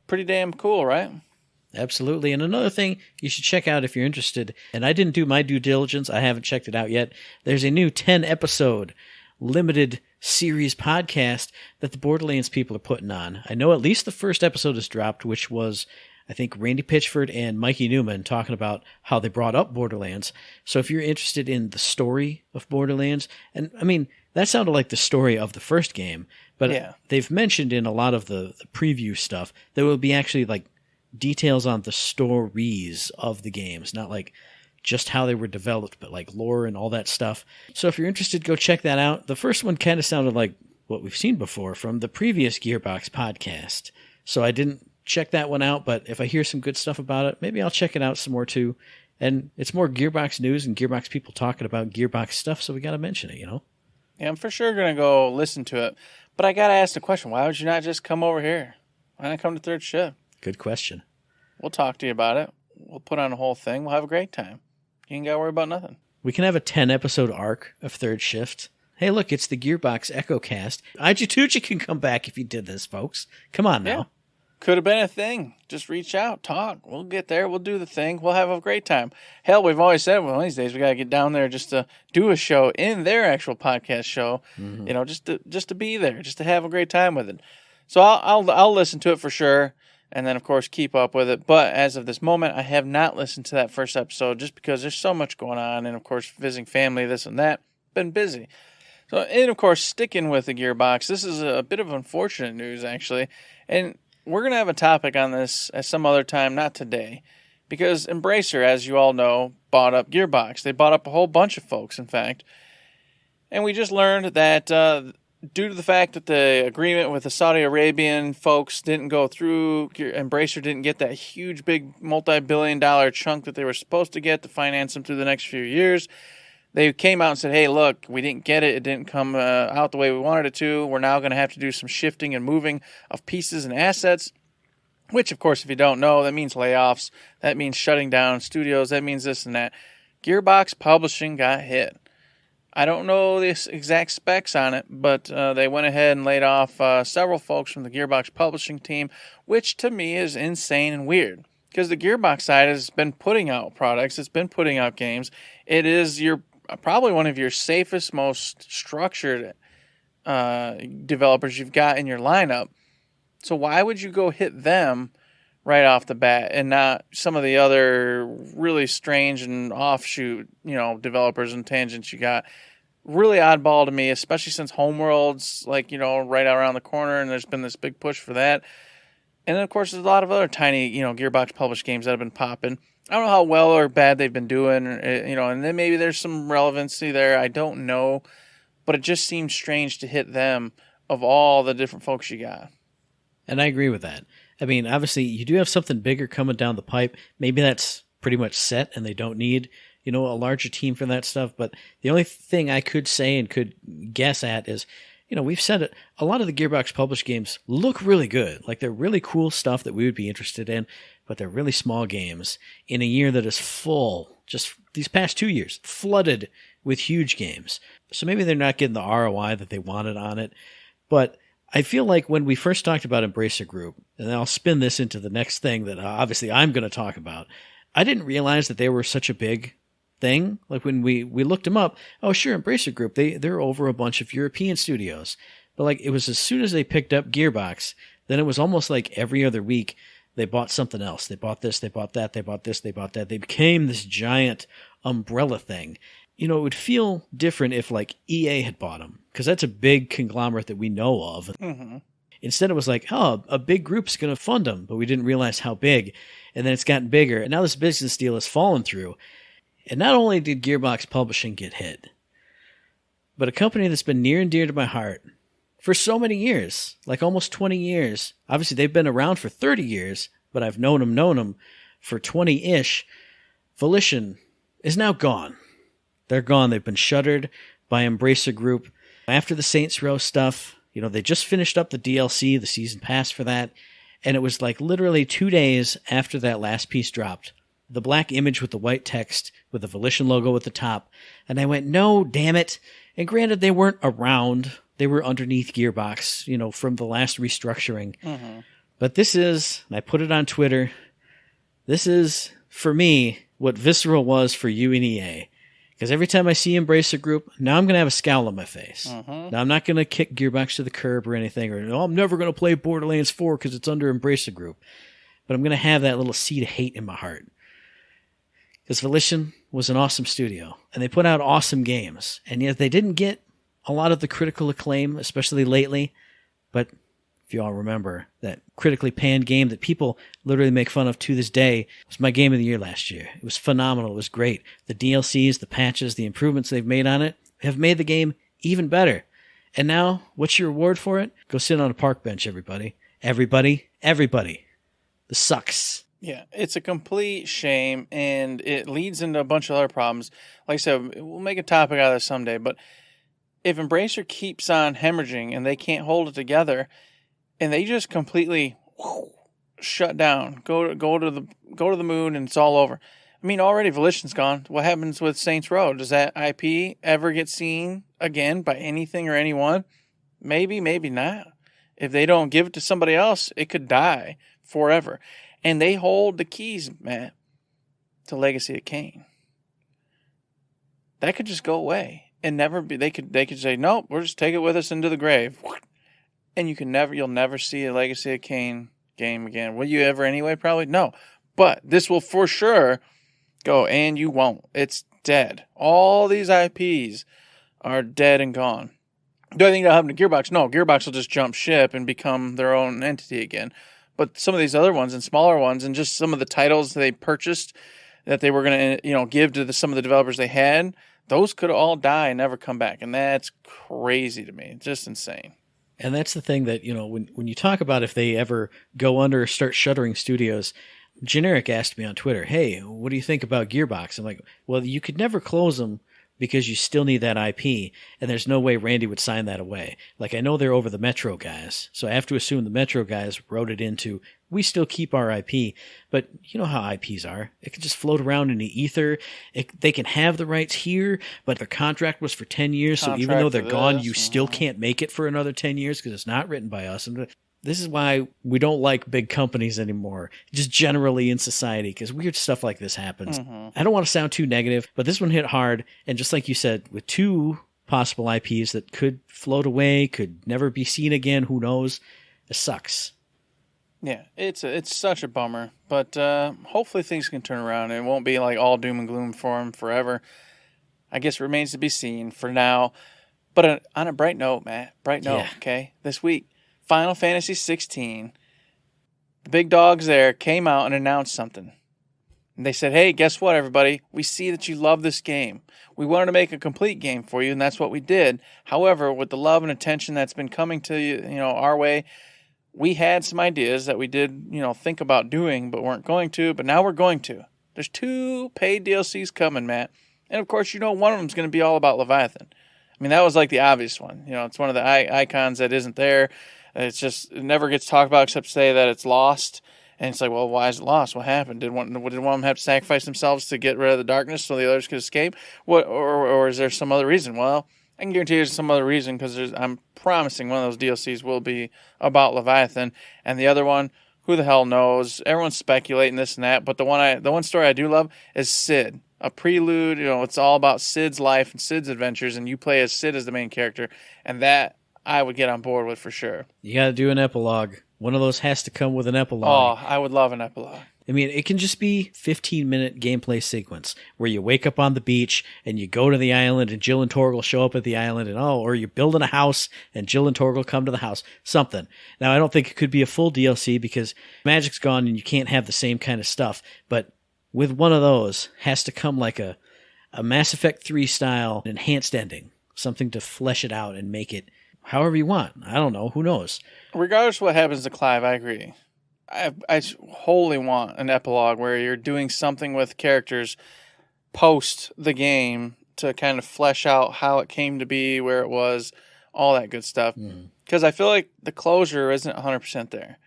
pretty damn cool, right? Absolutely. And another thing you should check out if you're interested, and I didn't do my due diligence, I haven't checked it out yet, there's a new 10-episode limited series podcast that the Borderlands people are putting on. I know at least the first episode is dropped, which was I think Randy Pitchford and Mikey Newman talking about how they brought up Borderlands. So if you're interested in the story of Borderlands, and I mean, that sounded like the story of the first game, but they've mentioned in a lot of the preview stuff, there will be actually like details on the stories of the games, not like just how they were developed, but like lore and all that stuff. So if you're interested, go check that out. The first one kind of sounded like what we've seen before from the previous Gearbox podcast. So I didn't check that one out, but if I hear some good stuff about it, maybe I'll check it out some more too. And it's more Gearbox news and Gearbox people talking about Gearbox stuff, so we got to mention it, you know? Yeah, I'm for sure going to go listen to it. But I got to ask the question, why would you not just come over here? Why not come to Third Shift? Good question. We'll talk to you about it. We'll put on a whole thing. We'll have a great time. You ain't got to worry about nothing. We can have a 10-episode arc of Third Shift. Hey, look, it's the Gearbox Echo Cast. Tucci can come back if you did this, folks. Come on now. Yeah. Could have been a thing. Just reach out, talk. We'll get there. We'll do the thing. We'll have a great time. Hell, we've always said one of these days we got to get down there just to do a show in their actual podcast show. You know, just to be there, just to have a great time with it. So I'll listen to it for sure. And then, of course, keep up with it. But as of this moment, I have not listened to that first episode just because there's so much going on. And, of course, visiting family, this and that. Been busy. So, and, of course, sticking with the Gearbox, this is a bit of unfortunate news, actually. And we're going to have a topic on this at some other time, not today. Because Embracer, as you all know, bought up Gearbox. They bought up a whole bunch of folks, in fact. And we just learned that due to the fact that the agreement with the Saudi Arabian folks didn't go through, Embracer didn't get that huge, big, multi-billion-dollar chunk that they were supposed to get to finance them through the next few years. They came out and said, hey, look, we didn't get it. It didn't come out the way we wanted it to. We're now going to have to do some shifting and moving of pieces and assets, which, of course, if you don't know, that means layoffs. That means shutting down studios. That means this and that. Gearbox Publishing got hit. I don't know the exact specs on it, but they went ahead and laid off several folks from the Gearbox Publishing team, which to me is insane and weird. Because the Gearbox side has been putting out products. It's been putting out games. It is probably one of your safest, most structured developers you've got in your lineup. So why would you go hit them right off the bat and not some of the other really strange and offshoot, developers and tangents you got? Really oddball to me, especially since Homeworld's right around the corner and there's been this big push for that. And then, of course, there's a lot of other tiny, Gearbox published games that have been popping. I don't know how well or bad they've been doing, and then maybe there's some relevancy there. I don't know. But it just seems strange to hit them of all the different folks you got. And I agree with that. I mean, obviously, you do have something bigger coming down the pipe. Maybe that's pretty much set and they don't need, a larger team for that stuff. But the only thing I could say and could guess at is, we've said it, a lot of the Gearbox published games look really good. Like, they're really cool stuff that we would be interested in, but they're really small games in a year that is full, just these past 2 years, flooded with huge games. So maybe they're not getting the ROI that they wanted on it. But I feel like when we first talked about Embracer Group, and I'll spin this into the next thing that obviously I'm going to talk about, I didn't realize that they were such a big thing. Like when we looked them up, oh sure, Embracer Group, they're over a bunch of European studios. But like it was as soon as they picked up Gearbox, then it was almost like every other week they bought something else. They bought this, they bought that, they bought this, they bought that. They became this giant umbrella thing. It would feel different if like EA had bought them, because that's a big conglomerate that we know of. Mm-hmm. Instead, it was like, oh, a big group's going to fund them, but we didn't realize how big. And then it's gotten bigger. And now this business deal has fallen through. And not only did Gearbox Publishing get hit, but a company that's been near and dear to my heart for so many years, like almost 20 years. Obviously, they've been around for 30 years, but I've known them for 20-ish. Volition is now gone. They're gone. They've been shuttered by Embracer Group. After the Saints Row stuff, they just finished up the DLC, the season pass for that, and it was like literally 2 days after that last piece dropped. The black image with the white text with the Volition logo at the top. And I went, no, damn it. And granted, they weren't around. They were underneath Gearbox, from the last restructuring. Mm-hmm. But this is, and I put it on Twitter, this is, for me, what Visceral was for you and EA. Because every time I see Embracer Group, now I'm going to have a scowl on my face. Mm-hmm. Now, I'm not going to kick Gearbox to the curb or anything, or I'm never going to play Borderlands 4 because it's under Embracer Group. but I'm going to have that little seed of hate in my heart. Because Volition was an awesome studio, and they put out awesome games, and yet they didn't get a lot of the critical acclaim, especially lately. But if you all remember, that critically panned game that people literally make fun of to this day was my game of the year last year. It was phenomenal. It was great. The DLCs, the patches, the improvements they've made on it have made the game even better. And now, what's your reward for it? Go sit on a park bench, everybody. Everybody. This sucks. Yeah, it's a complete shame, and it leads into a bunch of other problems. Like I said, we'll make a topic out of this someday, but if Embracer keeps on hemorrhaging and they can't hold it together, and they just completely shut down, go to the moon, and it's all over. I mean, already Volition's gone. What happens with Saints Row? Does that IP ever get seen again by anything or anyone? Maybe, maybe not. If they don't give it to somebody else, it could die forever. And they hold the keys, Matt, to Legacy of Kain. That could just go away and never be. They could say, nope, we'll just take it with us into the grave, and you'll never see a Legacy of Kain game again. Will you ever anyway? Probably no. But this will for sure go, and you won't. It's dead. All these IPs are dead and gone. Do I think that'll happen to Gearbox? No, Gearbox will just jump ship and become their own entity again. But some of these other ones and smaller ones, and just some of the titles they purchased that they were going to, give to some of the developers they had, those could all die and never come back. And that's crazy to me. Just insane. And that's the thing that, when you talk about if they ever go under or start shuttering studios, Generic asked me on Twitter, hey, what do you think about Gearbox? I'm like, well, you could never close them because you still need that IP, and there's no way Randy would sign that away. Like, I know they're over the Metro guys, so I have to assume the Metro guys wrote it into, we still keep our IP, but you know how IPs are. It can just float around in the ether. They can have the rights here, but their contract was for 10 years, so even though they're gone, you still can't make it for another 10 years because it's not written by us. And this is why we don't like big companies anymore, just generally in society, because weird stuff like this happens. Mm-hmm. I don't want to sound too negative, but this one hit hard. And just like you said, with two possible IPs that could float away, could never be seen again, who knows? It sucks. Yeah, it's such a bummer. But hopefully things can turn around. It won't be like all doom and gloom for them forever. I guess it remains to be seen for now. But on a bright note, Matt, okay, this week, Final Fantasy 16, the big dogs there came out and announced something. And they said, hey, guess what, everybody? We see that you love this game. We wanted to make a complete game for you, and that's what we did. However, with the love and attention that's been coming to you, our way, we had some ideas that we did, think about doing, but weren't going to. But now we're going to. There's 2 paid DLCs coming, Matt. And, of course, one of them is going to be all about Leviathan. I mean, that was like the obvious one. It's one of the icons that isn't there. It's just, it never gets talked about except say that it's lost. And it's like, well, why is it lost? What happened? Did one of them have to sacrifice themselves to get rid of the darkness so the others could escape? Or is there some other reason? Well, I can guarantee there's some other reason because I'm promising one of those DLCs will be about Leviathan. And the other one, who the hell knows? Everyone's speculating this and that. But the one story I do love is Sid. A prelude, it's all about Sid's life and Sid's adventures, and you play as Sid as the main character. And that I would get on board with for sure. You got to do an epilogue. One of those has to come with an epilogue. Oh, I would love an epilogue. I mean, it can just be 15-minute gameplay sequence where you wake up on the beach and you go to the island and Jill and Torgal show up at the island or you're building a house and Jill and Torgal come to the house. Something. Now, I don't think it could be a full DLC because Magic's gone and you can't have the same kind of stuff. But with one of those has to come like a Mass Effect 3 style enhanced ending. Something to flesh it out and make it however you want. I don't know. Who knows? Regardless of what happens to Clive, I agree. I wholly want an epilogue where you're doing something with characters post the game to kind of flesh out how it came to be, where it was, all that good stuff. Because I feel like the closure isn't 100% there.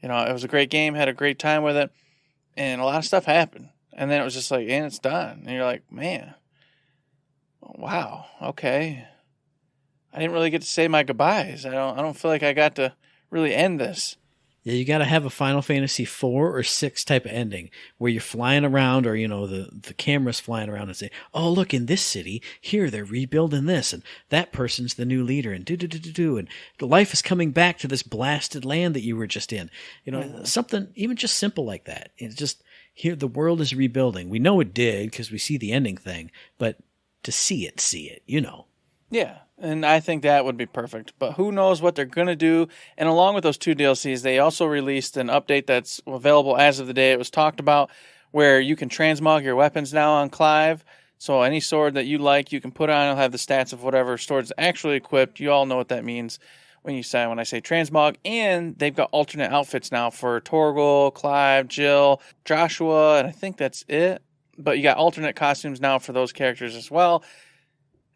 It was a great game, had a great time with it, and a lot of stuff happened. And then it was just like, and it's done. And you're like, man, wow, okay. I didn't really get to say my goodbyes. I don't feel like I got to really end this. Yeah, you got to have a Final Fantasy 4 or 6 type of ending where you're flying around, or the camera's flying around and say, "Oh, look, in this city here they're rebuilding this, and that person's the new leader, and and the life is coming back to this blasted land that you were just in." Something even just simple like that. It's just here the world is rebuilding. We know it did because we see the ending thing, but to see it. Yeah, and I think that would be perfect. But who knows what they're going to do. And along with those 2 DLCs, they also released an update that's available as of the day it was talked about, where you can transmog your weapons now on Clive. So any sword that you like, you can put on. It'll have the stats of whatever sword's actually equipped. You all know what that means when I say transmog. And they've got alternate outfits now for Torgal, Clive, Jill, Joshua, and I think that's it. But you got alternate costumes now for those characters as well.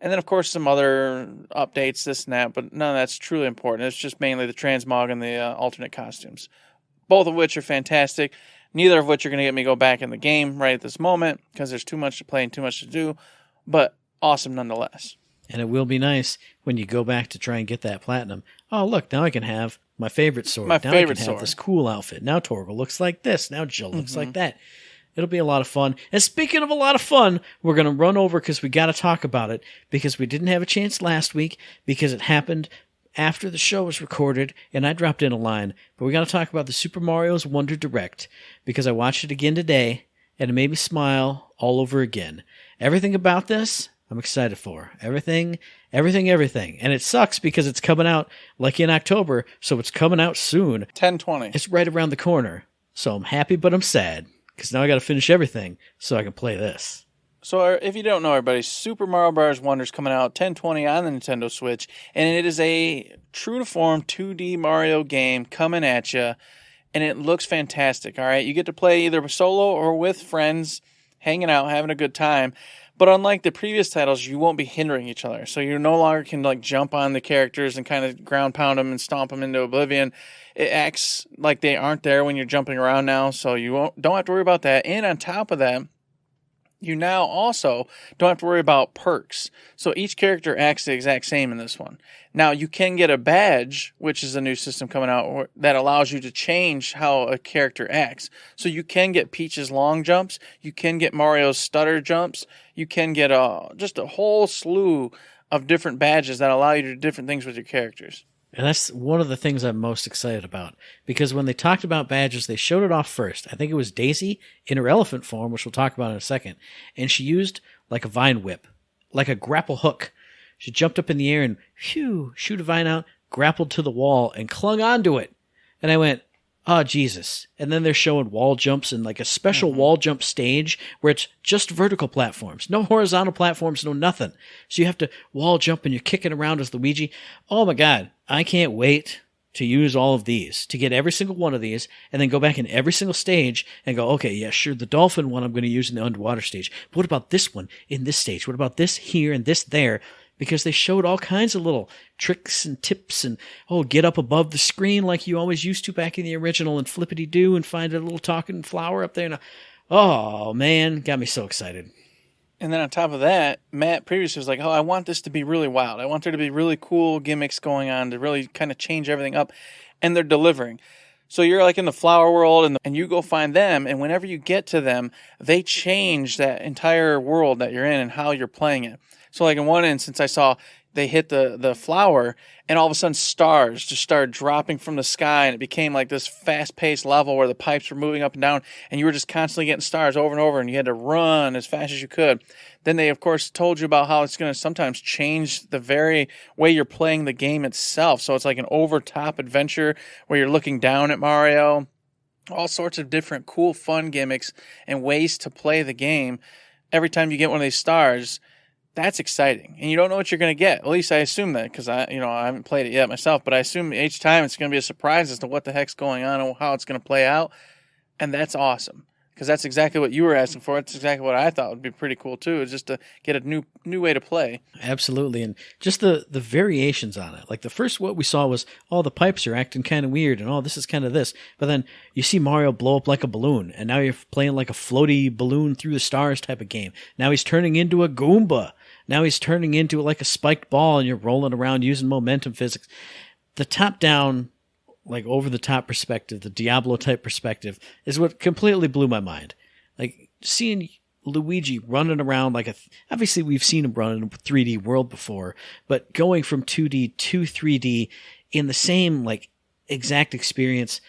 And then, of course, some other updates, this and that, but none of that's truly important. It's just mainly the transmog and the alternate costumes, both of which are fantastic, neither of which are going to get me go back in the game right at this moment because there's too much to play and too much to do, but awesome nonetheless. And it will be nice when you go back to try and get that platinum. Oh, look, now I can have my favorite sword. Now I can have this cool outfit. Now Torgal looks like this. Now Jill looks like that. It'll be a lot of fun. And speaking of a lot of fun, we're going to run over because we got to talk about it because we didn't have a chance last week because it happened after the show was recorded and I dropped in a line. But we got to talk about the Super Mario's Wonder Direct because I watched it again today and it made me smile all over again. Everything about this, I'm excited for. Everything. And it sucks because it's coming out like in October, so it's coming out soon. 10/20. It's right around the corner. So I'm happy, but I'm sad. Because now I got to finish everything so I can play this. So if you don't know, everybody, Super Mario Bros. Wonder is coming out 10/20 on the Nintendo Switch, and it is a true-to-form 2D Mario game coming at you, and it looks fantastic, all right? You get to play either solo or with friends, hanging out, having a good time, but unlike the previous titles, you won't be hindering each other, so you no longer can jump on the characters and kind of ground pound them and stomp them into oblivion. It acts like they aren't there when you're jumping around now, so you don't have to worry about that. And on top of that, you now also don't have to worry about perks. So each character acts the exact same in this one. Now, you can get a badge, which is a new system coming out, that allows you to change how a character acts. So you can get Peach's long jumps. You can get Mario's stutter jumps. You can get just a whole slew of different badges that allow you to do different things with your characters. And that's one of the things I'm most excited about. Because when they talked about badges, they showed it off first. I think it was Daisy in her elephant form, which we'll talk about in a second. And she used like a vine whip, like a grapple hook. She jumped up in the air and shoot a vine out, grappled to the wall, and clung onto it. And I went, oh, Jesus. And then they're showing wall jumps and like a special wall jump stage where it's just vertical platforms. No horizontal platforms, no nothing. So you have to wall jump and you're kicking around as Luigi. Oh my God. I can't wait to use all of these, to get every single one of these, and then go back in every single stage and go, okay, yeah, sure, the dolphin one I'm going to use in the underwater stage. But what about this one in this stage? What about this here and this there? Because they showed all kinds of little tricks and tips and, get up above the screen like you always used to back in the original and flippity-doo and find a little talking flower up there. And, oh, man, got me so excited. And then on top of that, Matt previously was like, I want this to be really wild. I want there to be really cool gimmicks going on to really kind of change everything up. And they're delivering. So you're like in the flower world and you go find them. And whenever you get to them, they change that entire world that you're in and how you're playing it. So like in one instance, I saw they hit the flower and all of a sudden stars just started dropping from the sky and it became like this fast-paced level where the pipes were moving up and down and you were just constantly getting stars over and over and you had to run as fast as you could. Then they, of course, told you about how it's going to sometimes change the very way you're playing the game itself. So it's like an over-top adventure where you're looking down at Mario. All sorts of different cool, fun gimmicks and ways to play the game. Every time you get one of these stars, that's exciting. And you don't know what you're going to get. At least I assume that because I haven't played it yet myself, but I assume each time it's going to be a surprise as to what the heck's going on and how it's going to play out. And that's awesome because that's exactly what you were asking for. It's exactly what I thought would be pretty cool too, is just to get a new way to play. Absolutely. And just the variations on it. Like the first what we saw was, the pipes are acting kind of weird and this is kind of this. But then you see Mario blow up like a balloon and now you're playing like a floaty balloon through the stars type of game. Now he's turning into a Goomba. Now he's turning into like a spiked ball and you're rolling around using momentum physics. The top-down like over-the-top perspective, the Diablo-type perspective, is what completely blew my mind. Like, seeing Luigi running around obviously we've seen him run in a 3D world before, but going from 2D to 3D in the same, like, exact experience,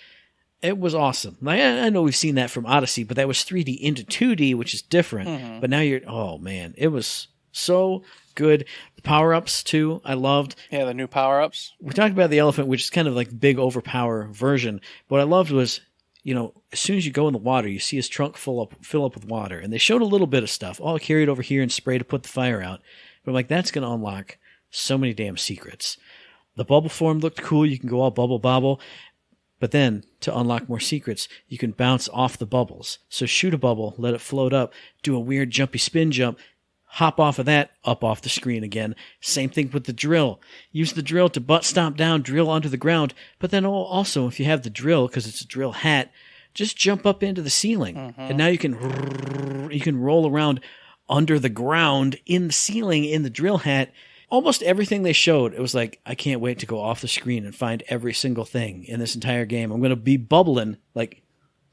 it was awesome. I know we've seen that from Odyssey, but that was 3D into 2D, which is different. Mm-hmm. But now oh man, it was so good. The power-ups too, I loved. Yeah, the new power-ups. We talked about the elephant, which is kind of like the big overpower version. But what I loved was, as soon as you go in the water, you see his trunk fill up with water. And they showed a little bit of stuff. Oh, carry it over here and spray to put the fire out. But I'm like, that's going to unlock so many damn secrets. The bubble form looked cool. You can go all bubble bobble. But then, to unlock more secrets, you can bounce off the bubbles. So shoot a bubble, let it float up, do a weird jumpy spin jump, hop off of that, up off the screen again. Same thing with the drill. Use the drill to butt stomp down, drill onto the ground. But then also, if you have the drill, because it's a drill hat, just jump up into the ceiling. Mm-hmm. And now you can roll around under the ground in the ceiling in the drill hat. Almost everything they showed, it was like, I can't wait to go off the screen and find every single thing in this entire game. I'm going to be bubbling like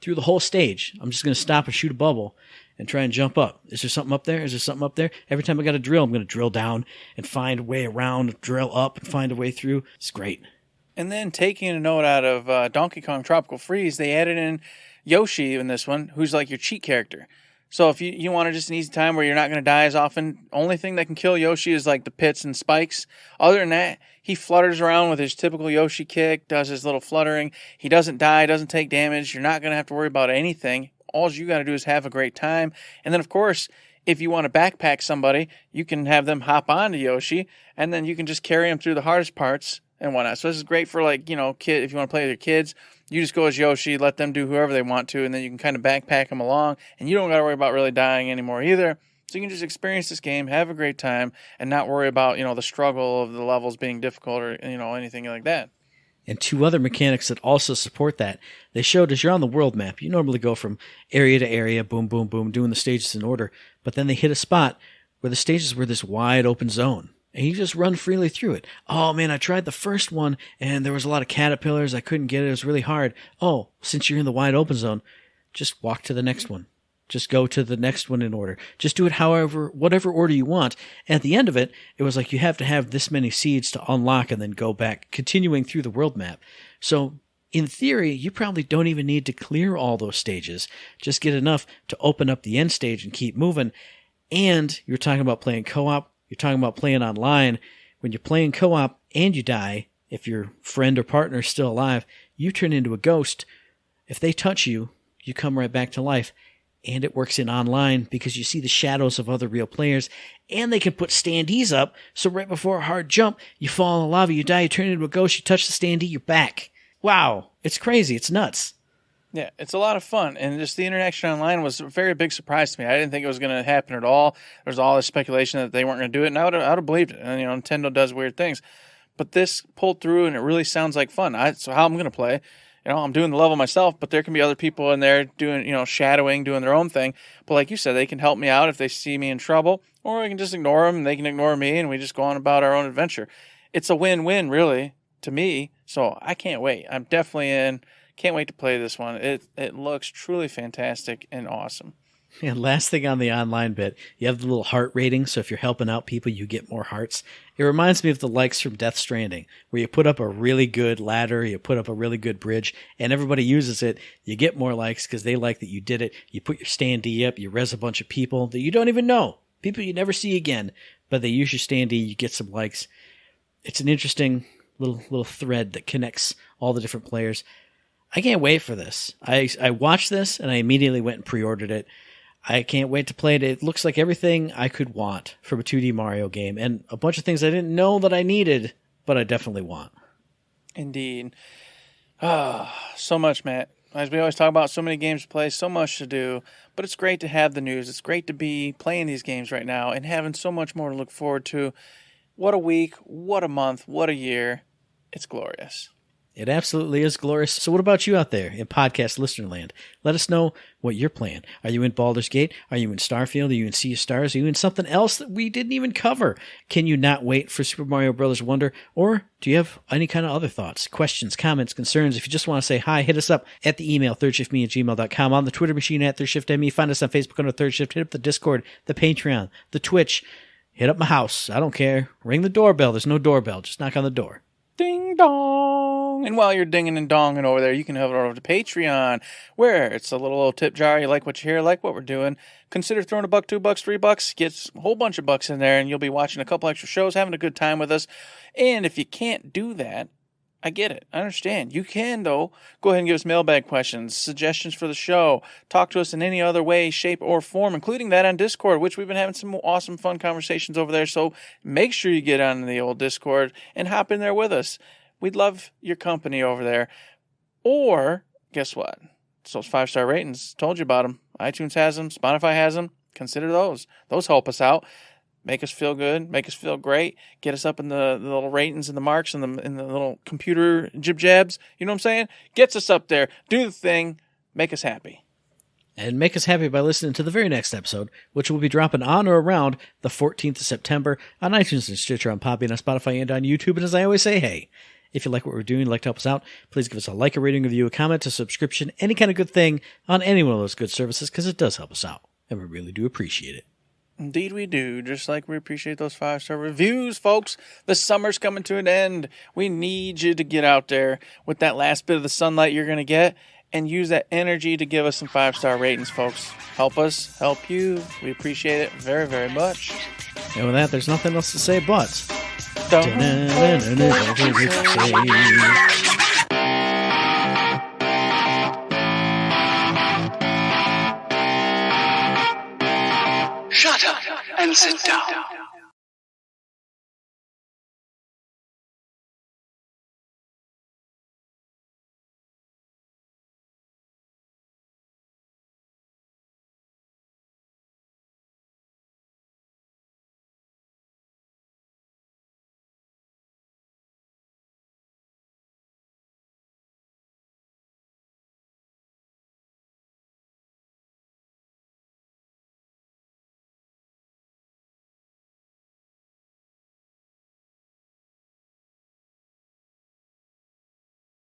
through the whole stage. I'm just going to stop and shoot a bubble and try and jump up. Is there something up there? Is there something up there? Every time I got a drill, I'm going to drill down and find a way around, drill up and find a way through. It's great. And then taking a note out of Donkey Kong Tropical Freeze, they added in Yoshi in this one, who's like your cheat character. So if you want just an easy time where you're not going to die as often, only thing that can kill Yoshi is like the pits and spikes. Other than that, he flutters around with his typical Yoshi kick, does his little fluttering. He doesn't die, doesn't take damage. You're not going to have to worry about anything. All you got to do is have a great time. And then, of course, if you want to backpack somebody, you can have them hop onto Yoshi, and then you can just carry them through the hardest parts and whatnot. So this is great for, like, kid, if you want to play with your kids. You just go as Yoshi, let them do whoever they want to, and then you can kind of backpack them along, and you don't got to worry about really dying anymore either. So you can just experience this game, have a great time, and not worry about, the struggle of the levels being difficult or, anything like that. And two other mechanics that also support that. They showed as you're on the world map, you normally go from area to area, boom, boom, boom, doing the stages in order. But then they hit a spot where the stages were this wide open zone. And you just run freely through it. Oh, man, I tried the first one, and there was a lot of caterpillars. I couldn't get it. It was really hard. Oh, since you're in the wide open zone, just walk to the next one. Just go to the next one in order. Just do it whatever order you want. And at the end of it, it was like you have to have this many seeds to unlock and then go back, continuing through the world map. So, in theory, you probably don't even need to clear all those stages. Just get enough to open up the end stage and keep moving. And you're talking about playing co-op. You're talking about playing online. When you're playing co-op and you die, if your friend or partner is still alive, you turn into a ghost. If they touch you, you come right back to life. And it works in online because you see the shadows of other real players. And they can put standees up, so right before a hard jump, you fall in the lava, you die, you turn into a ghost, you touch the standee, you're back. Wow, it's crazy, it's nuts. Yeah, it's a lot of fun, and just the interaction online was a very big surprise to me. I didn't think it was going to happen at all. There was all this speculation that they weren't going to do it, and I would have believed it. And Nintendo does weird things, but this pulled through, and it really sounds like fun. So how I'm going to play, I'm doing the level myself, but there can be other people in there doing, shadowing, doing their own thing. But like you said, they can help me out if they see me in trouble, or I can just ignore them, and they can ignore me, and we just go on about our own adventure. It's a win-win, really, to me. So I can't wait. I'm definitely in. Can't wait to play this one. It looks truly fantastic and awesome. And last thing on the online bit, you have the little heart rating, so if you're helping out people, you get more hearts. It reminds me of the likes from Death Stranding, where you put up a really good ladder, you put up a really good bridge, and everybody uses it. You get more likes because they like that you did it. You put your standee up, you res a bunch of people that you don't even know, people you never see again, but they use your standee, you get some likes. It's an interesting little thread that connects all the different players. I can't wait for this. I watched this, and I immediately went and pre-ordered it. I can't wait to play it. It looks like everything I could want from a 2D Mario game, and a bunch of things I didn't know that I needed, but I definitely want. Indeed. So much, Matt. As we always talk about, so many games to play, so much to do, but it's great to have the news. It's great to be playing these games right now and having so much more to look forward to. What a week, what a month, what a year. It's glorious. It absolutely is glorious. So what about you out there in podcast listener land? Let us know what you're playing. Are you in Baldur's Gate? Are you in Starfield? Are you in Sea of Stars? Are you in something else that we didn't even cover? Can you not wait for Super Mario Bros. Wonder? Or do you have any kind of other thoughts, questions, comments, concerns? If you just want to say hi, hit us up at the email thirdshiftme@gmail.com, on the Twitter machine at ThirdShiftME. Find us on Facebook under Third Shift. Hit up the Discord, the Patreon, the Twitch. Hit up my house. I don't care. Ring the doorbell. There's no doorbell. Just knock on the door. Ding dong. And while you're dinging and donging over there, you can head over to Patreon, where it's a little old tip jar. You like what you hear, like what we're doing. Consider throwing $1, $2, $3. Get a whole bunch of bucks in there, and you'll be watching a couple extra shows, having a good time with us. And if you can't do that, I get it. I understand. You can, though, go ahead and give us mailbag questions, suggestions for the show. Talk to us in any other way, shape, or form, including that on Discord, which we've been having some awesome, fun conversations over there. So make sure you get on the old Discord and hop in there with us. We'd love your company over there. Or, guess what? It's those 5-star ratings. Told you about them. iTunes has them. Spotify has them. Consider those. Those help us out. Make us feel good, make us feel great, get us up in the little ratings and the marks and the little computer jib-jabs. You know what I'm saying? Gets us up there. Do the thing. Make us happy. And make us happy by listening to the very next episode, which will be dropping on or around the 14th of September on iTunes and Stitcher, on Podbean, on Spotify, and on YouTube. And as I always say, hey, if you like what we're doing, like to help us out, please give us a like, a rating, a review, a comment, a subscription, any kind of good thing on any one of those good services, because it does help us out, and we really do appreciate it. Indeed we do, just like we appreciate those 5-star reviews, folks. The summer's coming to an end. We need you to get out there with that last bit of the sunlight you're going to get and use that energy to give us some 5-star ratings, folks. Help us, help you. We appreciate it very, very much. And with that, there's nothing else to say but... Shut up and sit down.